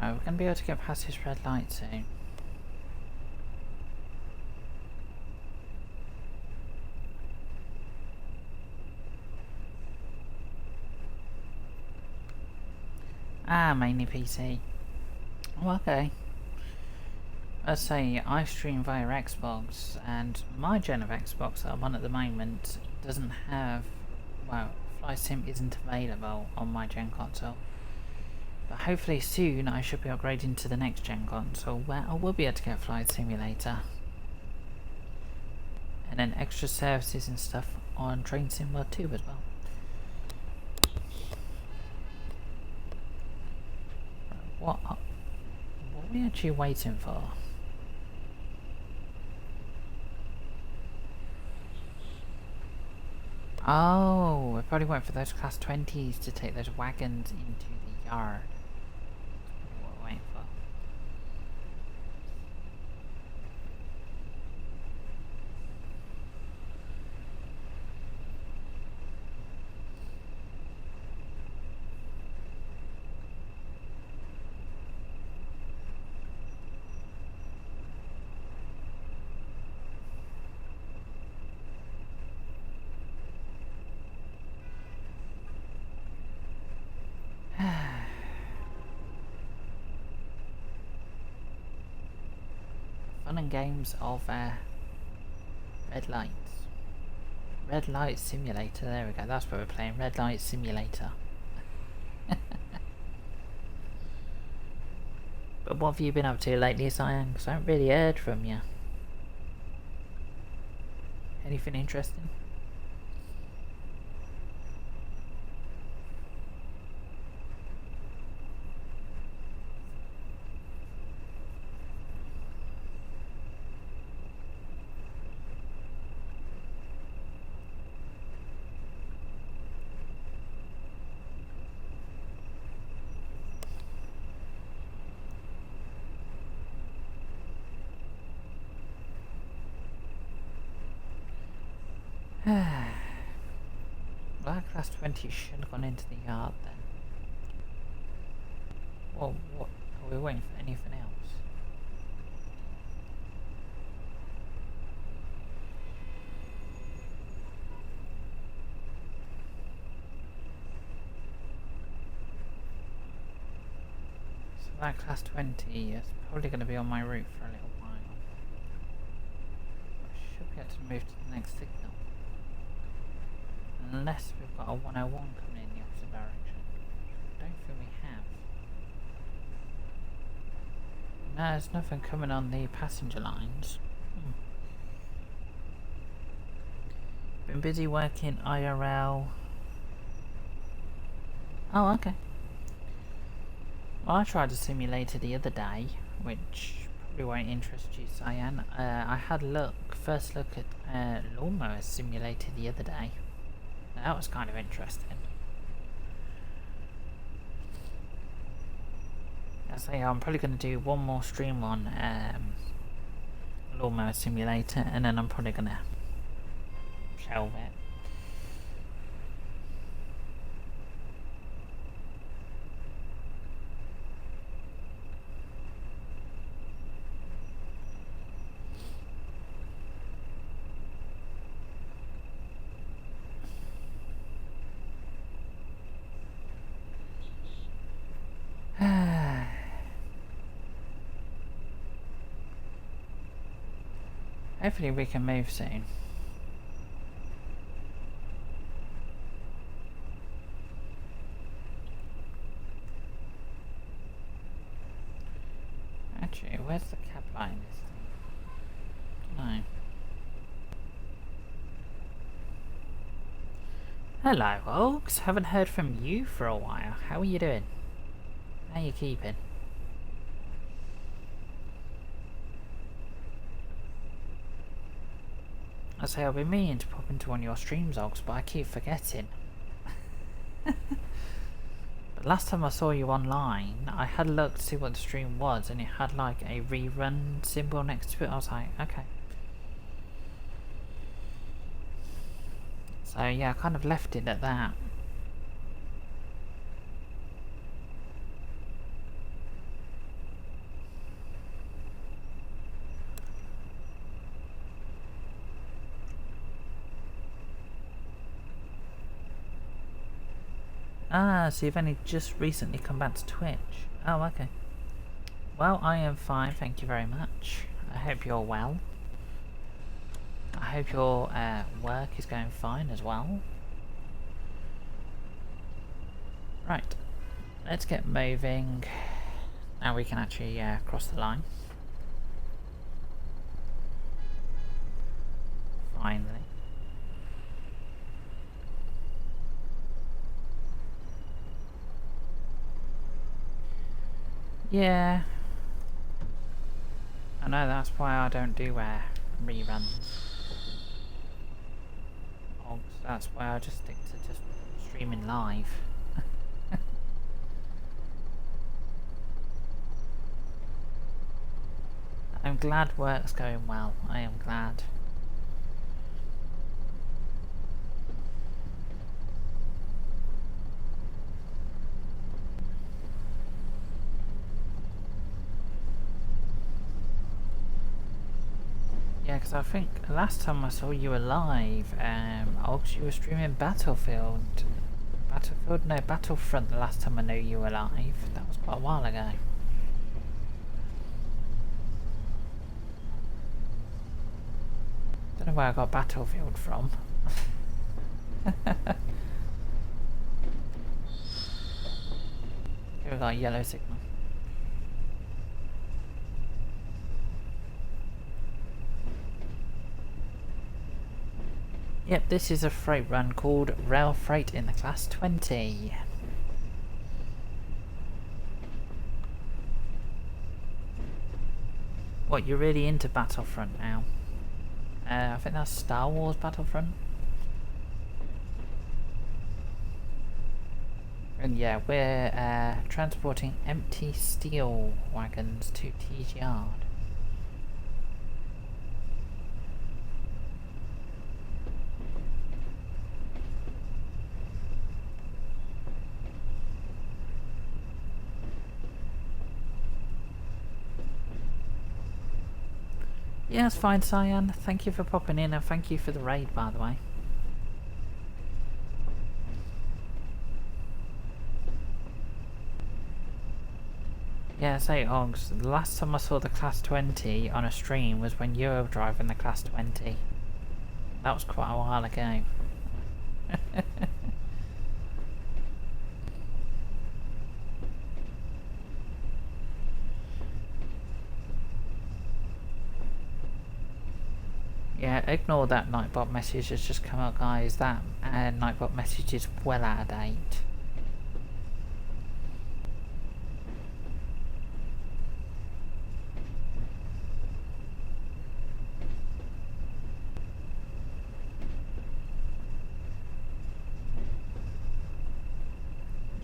Right, we're going to be able to get past this red light soon. Ah, mainly PC. Oh, okay. Let's say I stream via Xbox, and my gen of Xbox that I'm on at the moment doesn't have, well, Flight Sim isn't available on my gen console. But hopefully soon I should be upgrading to the next gen console where I will be able to get Flight Simulator. And then extra services and stuff on Train Sim World 2 as well. What are we actually waiting for? Oh, we probably went for those class 20s to take those wagons into the yard. What we're waiting for. Fun and games of Red lights. Red light simulator. There we go. That's what we're playing. Red light simulator. But what have you been up to lately, Cyan? Because I haven't really heard from you. Anything interesting? Well, class 20 should have gone into the yard then. Well, what? Are we waiting for anything else? So that class 20 is probably going to be on my route for a little while. I should be able to move to the next signal. Unless we've got a 101 coming in the opposite direction. I don't think we have. No, there's nothing coming on the passenger lines. Been busy working IRL. Oh, okay. Well, I tried a simulator the other day, which probably won't interest you, Cyan. I had first look at Lawnmower Simulator the other day. That was kind of interesting. I say I'm probably going to do one more stream on Lawnmower Simulator, and then I'm probably going to shelve it. Hopefully we can move soon. Actually, where's the cab line this thing? No. Hello, folks. Haven't heard from you for a while. How are you doing? How you keeping? I say I've been meaning to pop into one of your streams, Ogs, but I keep forgetting. But last time I saw you online, I had looked to see what the stream was, and it had like a rerun symbol next to it. I was like, okay. So yeah, I kind of left it at that. Ah, so you've only just recently come back to Twitch. Oh, okay. Well, I am fine, thank you very much. I hope you're well. I hope your work is going fine as well. Right, let's get moving. Now we can actually cross the line. Finally. Yeah, I know, that's why I don't do reruns. Oh, that's why I just stick to just streaming live. I'm glad work's going well, I am glad. Yeah, because I think last time I saw you were live, you were streaming Battlefield. No, Battlefront the last time I knew you were live. That was quite a while ago. Don't know where I got Battlefield from. Here we got a yellow signal. Yep, this is a freight run called Rail Freight in the Class 20. What, you're really into Battlefront now? I think that's Star Wars Battlefront. And yeah, we're transporting empty steel wagons to Tees Yard. Yeah, it's fine, Cyan. Thank you for popping in and thank you for the raid, by the way. Yeah, say Oggs, the last time I saw the Class 20 on a stream was when you were driving the Class 20. That was quite a while ago. Yeah, ignore that Nightbot message that's just come out, guys. That Nightbot message is well out of date.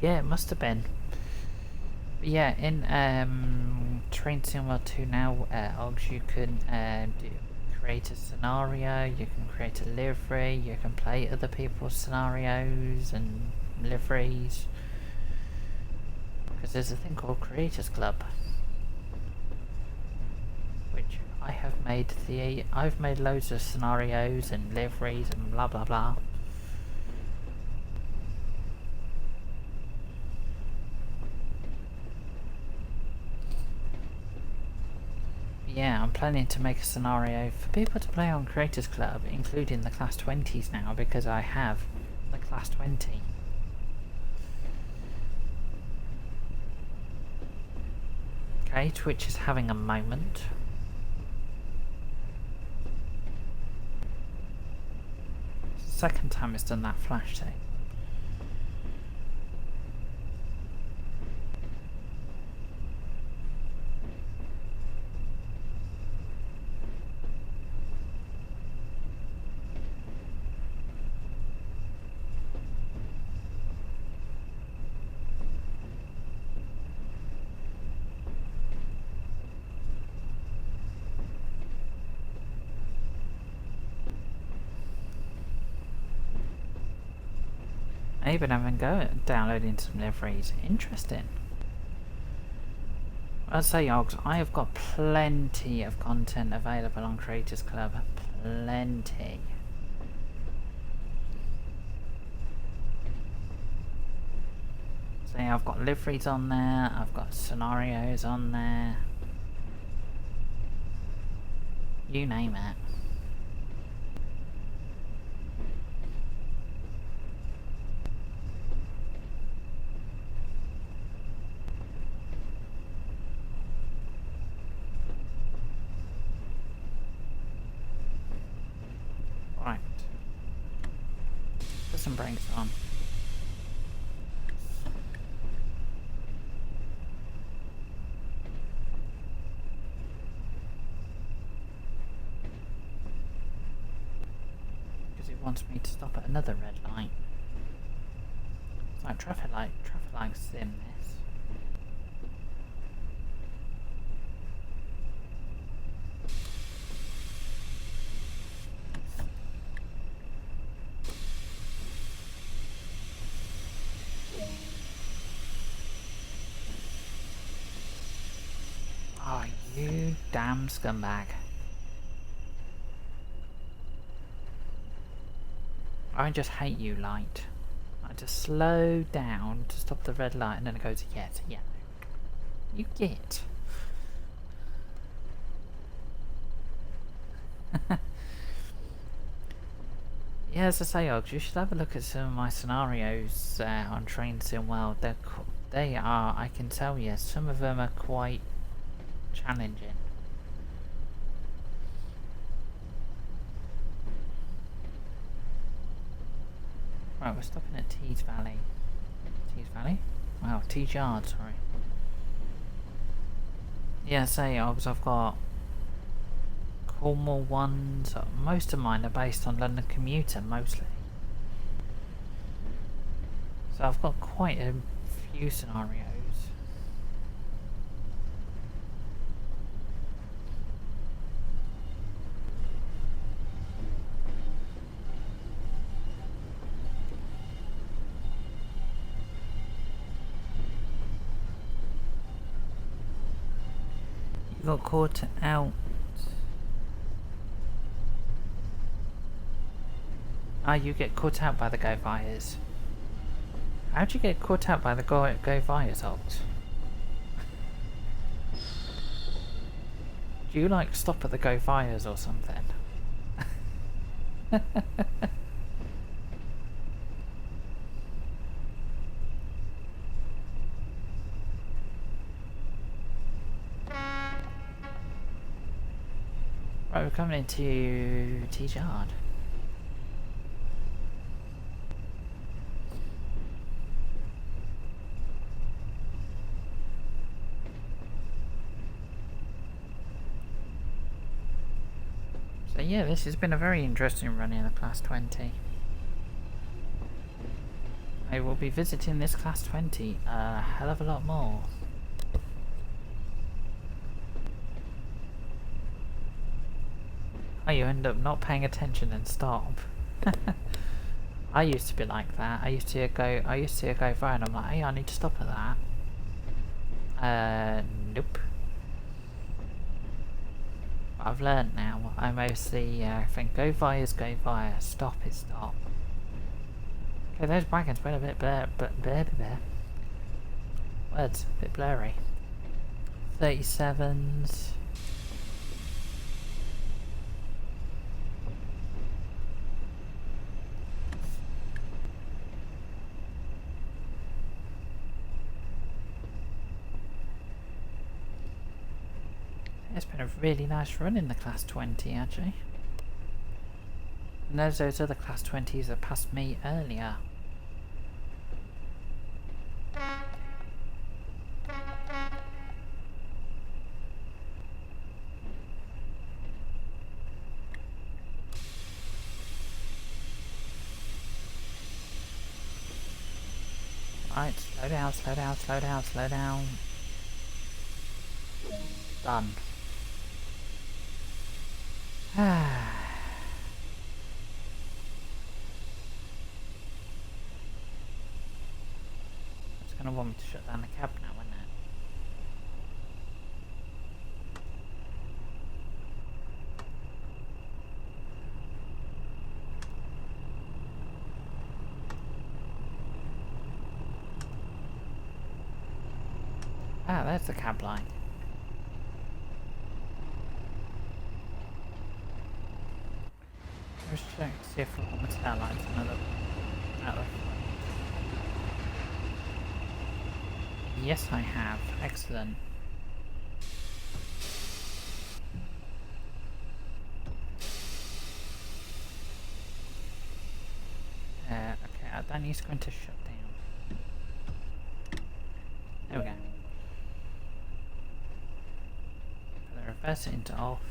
Yeah, it must have been. But yeah, in Train Sim 2 now, Oggs, you can create a scenario, you can create a livery, you can play other people's scenarios and liveries. Because there's a thing called Creators Club, which I have made I've made loads of scenarios and liveries and blah blah blah. Yeah, I'm planning to make a scenario for people to play on Creators Club, including the Class 20s now, because I have the Class 20. Okay, Twitch is having a moment. Second time it's done that flash tape. I've been having a go at downloading some liveries. Interesting. I'd say, Oggs, I have got plenty of content available on Creators Club. Plenty. So yeah, I've got liveries on there, I've got scenarios on there. You name it. Right. Put some brakes on. Because it wants me to stop at another red light. It's like traffic lights in this. Oh, you damn scumbag. I just hate you, light. I just slow down to stop the red light and then it goes, yes, yeah. You git. Yeah, as I say, Oggs, you should have a look at some of my scenarios on Train Sim World. They are, I can tell you, some of them are quite challenging. Right, we're stopping at Tees Valley. Tees Valley? Wow, Tees Yard, sorry. Yeah, say, Oggs, I've got Cornwall ones. Most of mine are based on London Commuter, mostly. So I've got quite a few scenarios. You got caught out. Ah, you get caught out by the Go Fires. How'd you get caught out by the Go Fires, Oggs? Do you like stop at the Go Fires or something? Right, we're coming into Tees Yard. So yeah, this has been a very interesting run in the Class 20. I will be visiting this Class 20 a hell of a lot more. Oh, you end up not paying attention and stop. I used to be like that. I used to go far and I'm like, hey, I need to stop at that. Nope. But I've learned now. I mostly think go via, stop is stop. Okay, those wagons went a bit blur. Words, a bit blurry. 37s. It's been a really nice run in the Class 20, actually. And there's those other Class 20s that passed me earlier. Right, slow down, slow down, slow down, slow down. Done. It's gonna want me to shut down the cab now, isn't it? Ah, there's the cab line. Let's check to see if we've got my tail lights another out of. Yes, I have. Excellent. Okay, that needs going to shut down. There we go. Put the reverser into off.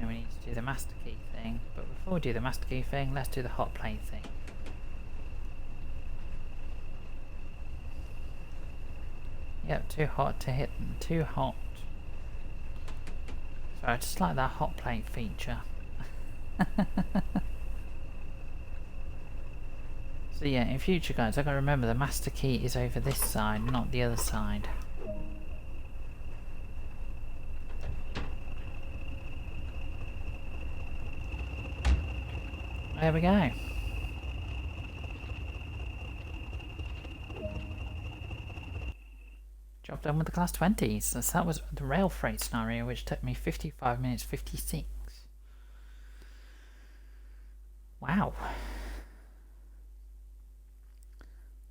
And we need to do the master key thing, but before we do the master key thing, let's do the hot plate thing. Yep, too hot to hit them, too hot. So I just like that hot plate feature. So yeah, in future guys, I've got to remember the master key is over this side, not the other side. There we go. Job done with the class 20s. So that was the rail freight scenario, which took me 55 minutes 56. Wow.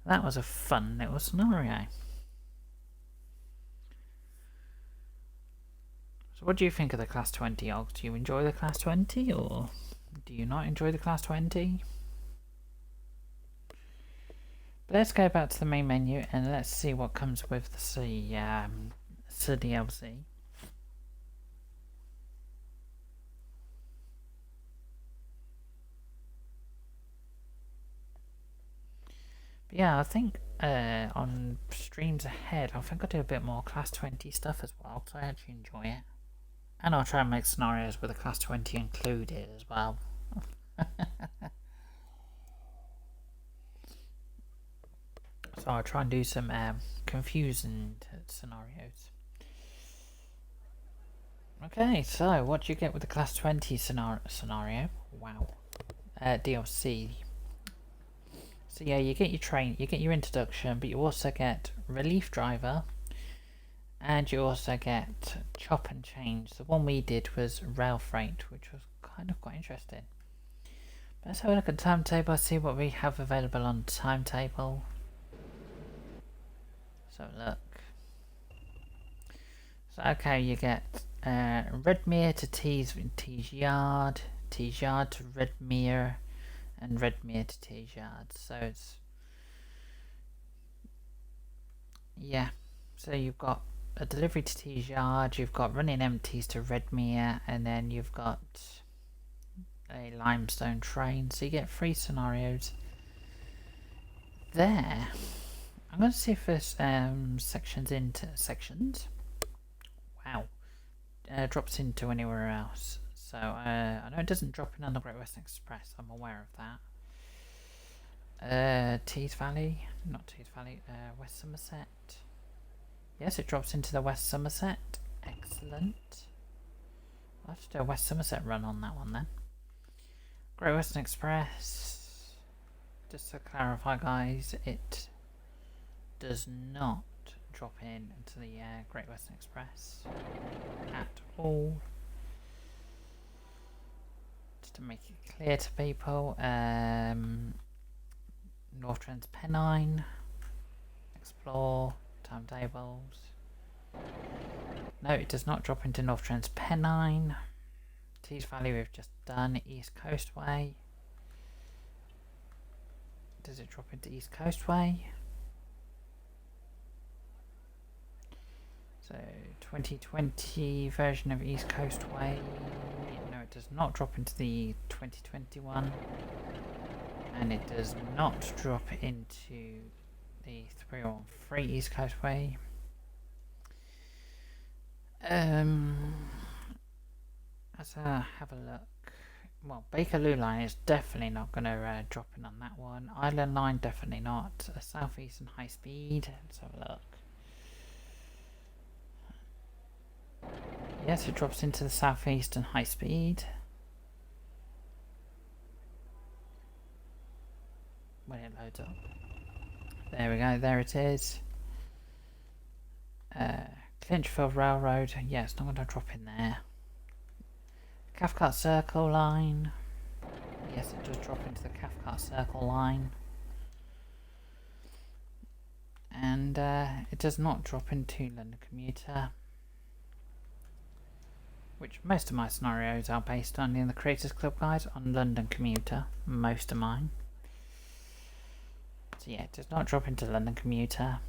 That was a fun little scenario. So what do you think of the class 20, Og? Do you enjoy the class 20 or do you not enjoy the class 20? But let's go back to the main menu and let's see what comes with the DLC. But yeah, I think on streams ahead, I think I'll do a bit more class 20 stuff as well, because I actually enjoy it. And I'll try and make scenarios with a class 20 included as well. So I'll try and do some confusing scenarios. Okay, so what do you get with the class 20 scenario? Wow. DLC. So yeah, you get your train, you get your introduction, but you also get relief driver, and you also get chop and change. The one we did was rail freight, which was kind of quite interesting. But let's have a look at the timetable, see what we have available on the timetable. So look. So okay, you get Redmere to Tees Yard, Tees Yard to Redmere, and Redmere to Tees Yard. So it's, yeah. So you've got a delivery to Tees Yard, you've got running empties to Redmere, and then you've got a limestone train. So you get 3 scenarios there. I'm going to see if there's sections into sections. Wow. Drops into anywhere else. So I know it doesn't drop in on the Great Western Express. I'm aware of that. Tees Valley, not Tees Valley. West Somerset. Yes, it drops into the West Somerset. Excellent. I'll have to do a West Somerset run on that one then. Great Western Express. Just to clarify, guys, it does not drop in into the Great Western Express at all. Just to make it clear to people, North Trent's Pennine, explore, timetables. No, it does not drop into North Trent's Pennine. Tees Valley we've just done, East Coast Way. Does it drop into East Coast Way? So 2020 version of East Coast Way. No, it does not drop into the 2021, and it does not drop into the 313 East Coast Way. Let's have a look. Well, Bakerloo line is definitely not going to drop in on that one. Island line definitely not. Southeastern high speed. Let's have a look. Yes, it drops into the southeastern high speed. When it loads up. There we go, there it is. Clinchfield Railroad. Yeah, it's not going to drop in there. Cathcart Circle line. Yes, it does drop into the Cathcart Circle line. And it does not drop into London Commuter, which most of my scenarios are based on in the Creators Club Guide on London Commuter, most of mine. So yeah, it does not drop into London Commuter.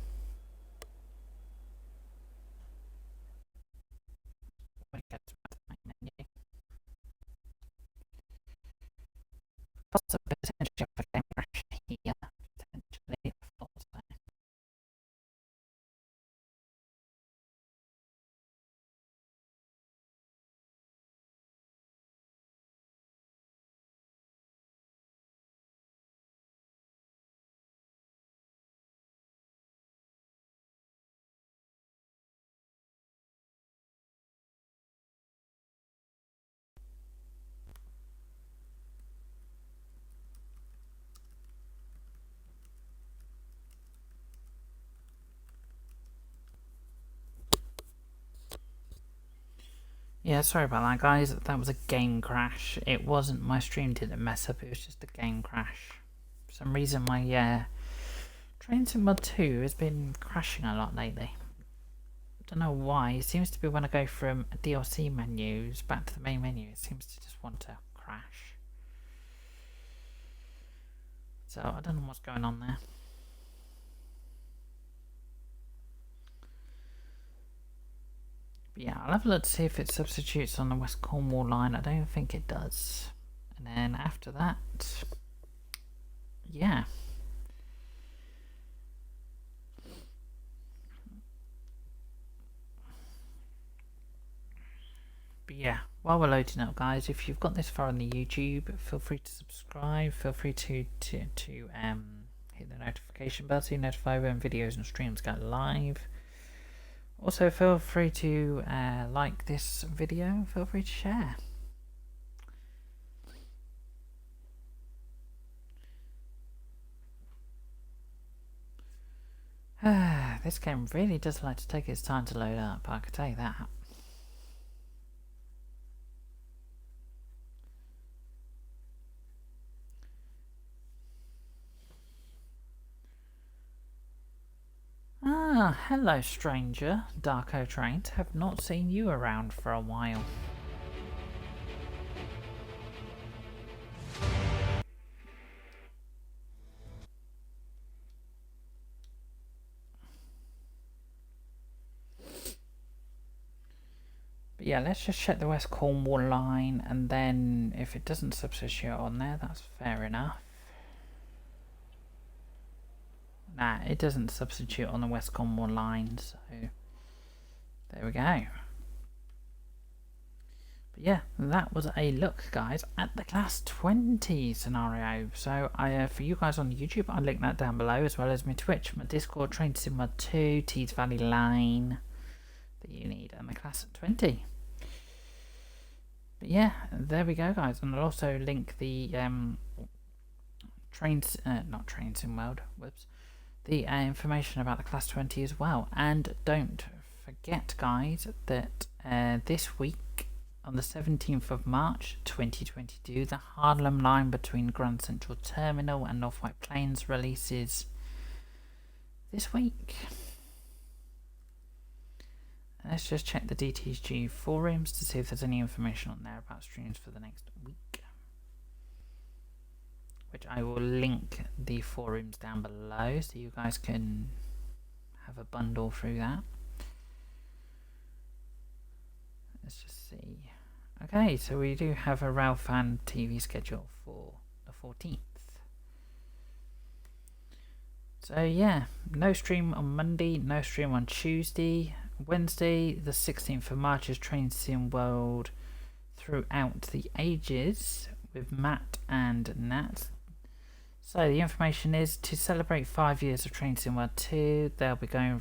Also potentially have a game crash here, potentially. Yeah, sorry about that, guys. That was a game crash. It wasn't, my stream didn't mess up, it was just a game crash. For some reason, my Train Sim Mod 2 has been crashing a lot lately. Don't know why. It seems to be when I go from DLC menus back to the main menu, it seems to just want to crash. So I don't know what's going on there. But yeah, I'll have a look to see if it substitutes on the West Cornwall line. I don't think it does. And then after that, yeah. But yeah, while we're loading up, guys, if you've got this far on the YouTube, feel free to subscribe. Feel free to hit the notification bell so you notify when videos and streams go live. Also, feel free to like this video. Feel free to share. This game really does like to take its time to load up, I can tell you that. Ah, hello stranger, Darko Trains. Have not seen you around for a while. But yeah, let's just check the West Cornwall line, and then if it doesn't substitute on there, that's fair enough. Nah, it doesn't substitute on the West Cornwall line, so there we go. But yeah, that was a look, guys, at the Class 20 scenario. So for you guys on YouTube, I'll link that down below, as well as my Twitch, my Discord, Train Sim Mod 2, Tees Valley line that you need, and my Class 20. But yeah, there we go, guys, and I'll also link the not Train Sim World, whoops, the information about the Class 20 as well. And don't forget, guys, that this week on the 17th of March 2022, the Harlem line between Grand Central Terminal and North White Plains releases this week. Let's just check the DTSG forums to see if there's any information on there about streams for the next week, which I will link the forums down below so you guys can have a bundle through that. Let's just see. Okay, so we do have a Railfan TV schedule for the 14th. So yeah, no stream on Monday, no stream on Tuesday. Wednesday, the 16th of March is Train Sim World Throughout the Ages with Matt and Nat. So the information is to celebrate 5 years of Train Sim World 2. They'll be going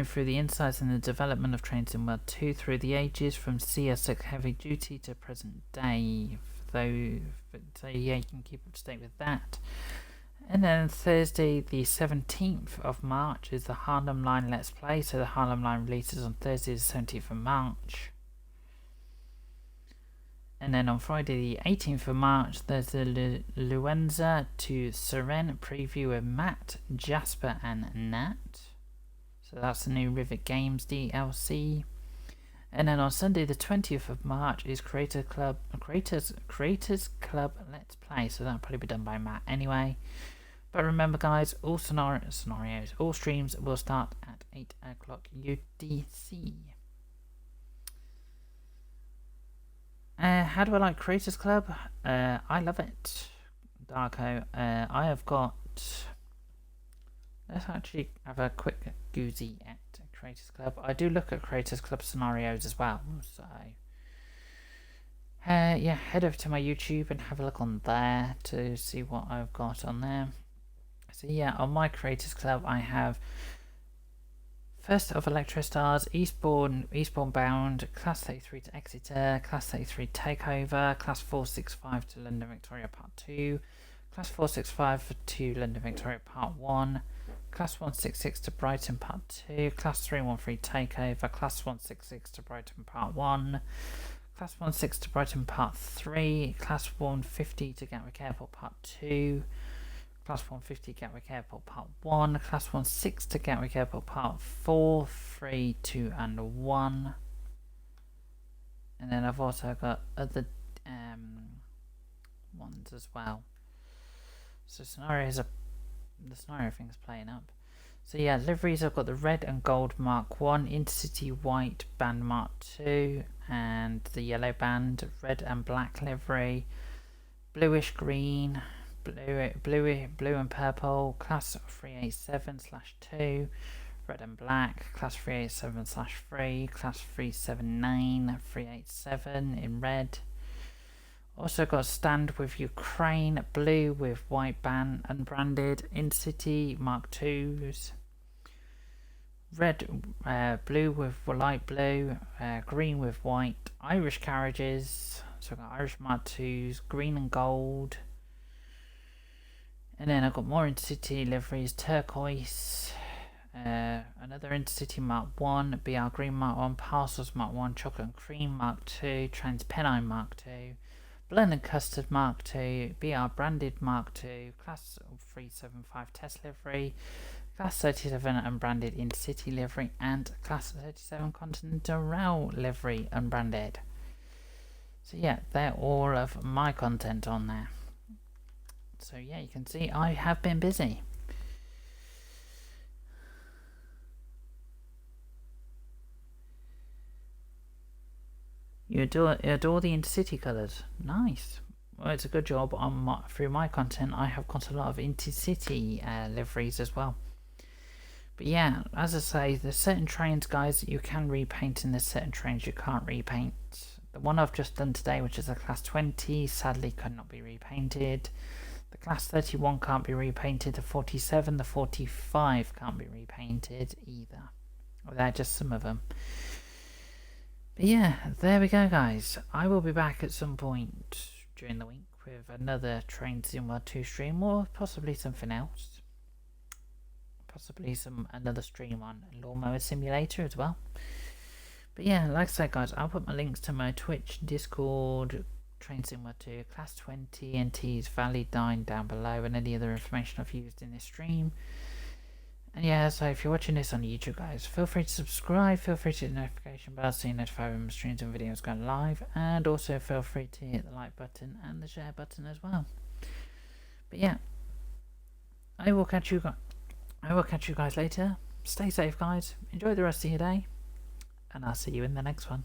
through the insights and the development of Train Sim World 2 through the ages, from CS6 Heavy Duty to present day. So yeah, you can keep up to date with that. And then Thursday, the 17th of March, is the Harlem Line Let's Play. So the Harlem Line releases on Thursday, the 17th of March. And then on Friday, the 18th of March, there's the Luenza to Seren preview with Matt, Jasper, and Nat. So that's the new Rivet Games DLC. And then on Sunday, the 20th of March, is Creators Club Let's Play. So that'll probably be done by Matt anyway. But remember, guys, all scenarios, all streams will start at 8 o'clock UTC. How do I like Creators Club? I love it, Darko. I have got... Let's actually have a quick goozy at Creators Club. I do look at Creators Club scenarios as well, so... yeah, head over to my YouTube and have a look on there to see what I've got on there. So yeah, on my Creators Club I have First of Electrostars, Eastbourne Bound, Class 33 to Exeter, Class 33 Takeover, Class 465 to London Victoria Part 2, Class 465 to London Victoria Part 1, Class 166 to Brighton Part 2, Class 313 Takeover, Class 166 to Brighton Part 1, Class 16 to Brighton Part 3, Class 150 to Gatwick Airport Part 2, Class 150 Gatwick Airport Part 1, Class 16 to Gatwick Airport Part 4, 3, 2 and 1. And then I've also got other ones as well. So the scenario thing's playing up. So yeah, liveries, I've got the red and gold Mark 1, Intercity white band Mark 2, and the yellow band, red and black livery, bluish green, blue and purple, class 387/2, red and black, class 387/3, class 379, 387 in red. Also got stand with Ukraine, blue with white band, unbranded, Intercity Mark 2s, red, blue with light blue, green with white, Irish carriages, so I've got Irish Mark 2s, green and gold. And then I've got more Intercity liveries, turquoise, another Intercity Mark 1, BR Green Mark 1, Parcels Mark 1, Chocolate and Cream Mark 2, Transpennine Mark 2, Blend and Custard Mark 2, BR Branded Mark 2, Class 375 Test Livery, Class 37 Unbranded Intercity Livery, and Class 37 Continental Rail Livery Unbranded. So yeah, they're all of my content on there. So yeah, you can see I have been busy. You adore the Intercity colours. Nice. Well, it's a good job. Through my content, I have got a lot of Intercity liveries as well. But yeah, as I say, there's certain trains, guys, that you can repaint, and there's certain trains you can't repaint. The one I've just done today, which is a Class 20, sadly could not be repainted. The Class 31 can't be repainted. The 47, the 45 can't be repainted either. Well, they're just some of them. But yeah, there we go, guys. I will be back at some point during the week with another Train Sim World 2 stream, or possibly something else. Possibly another stream on Lawnmower Simulator as well. But yeah, like I said, guys, I'll put my links to my Twitch, Discord, Train Sim World 2, Class 20, NT's Valley 9 down below, and any other information I've used in this stream. And yeah, so if you're watching this on YouTube, guys, feel free to subscribe, feel free to hit the notification bell so you're notified when my streams and videos go live, and also feel free to hit the like button and the share button as well. But yeah, I will catch you guys later. Stay safe, guys. Enjoy the rest of your day, and I'll see you in the next one.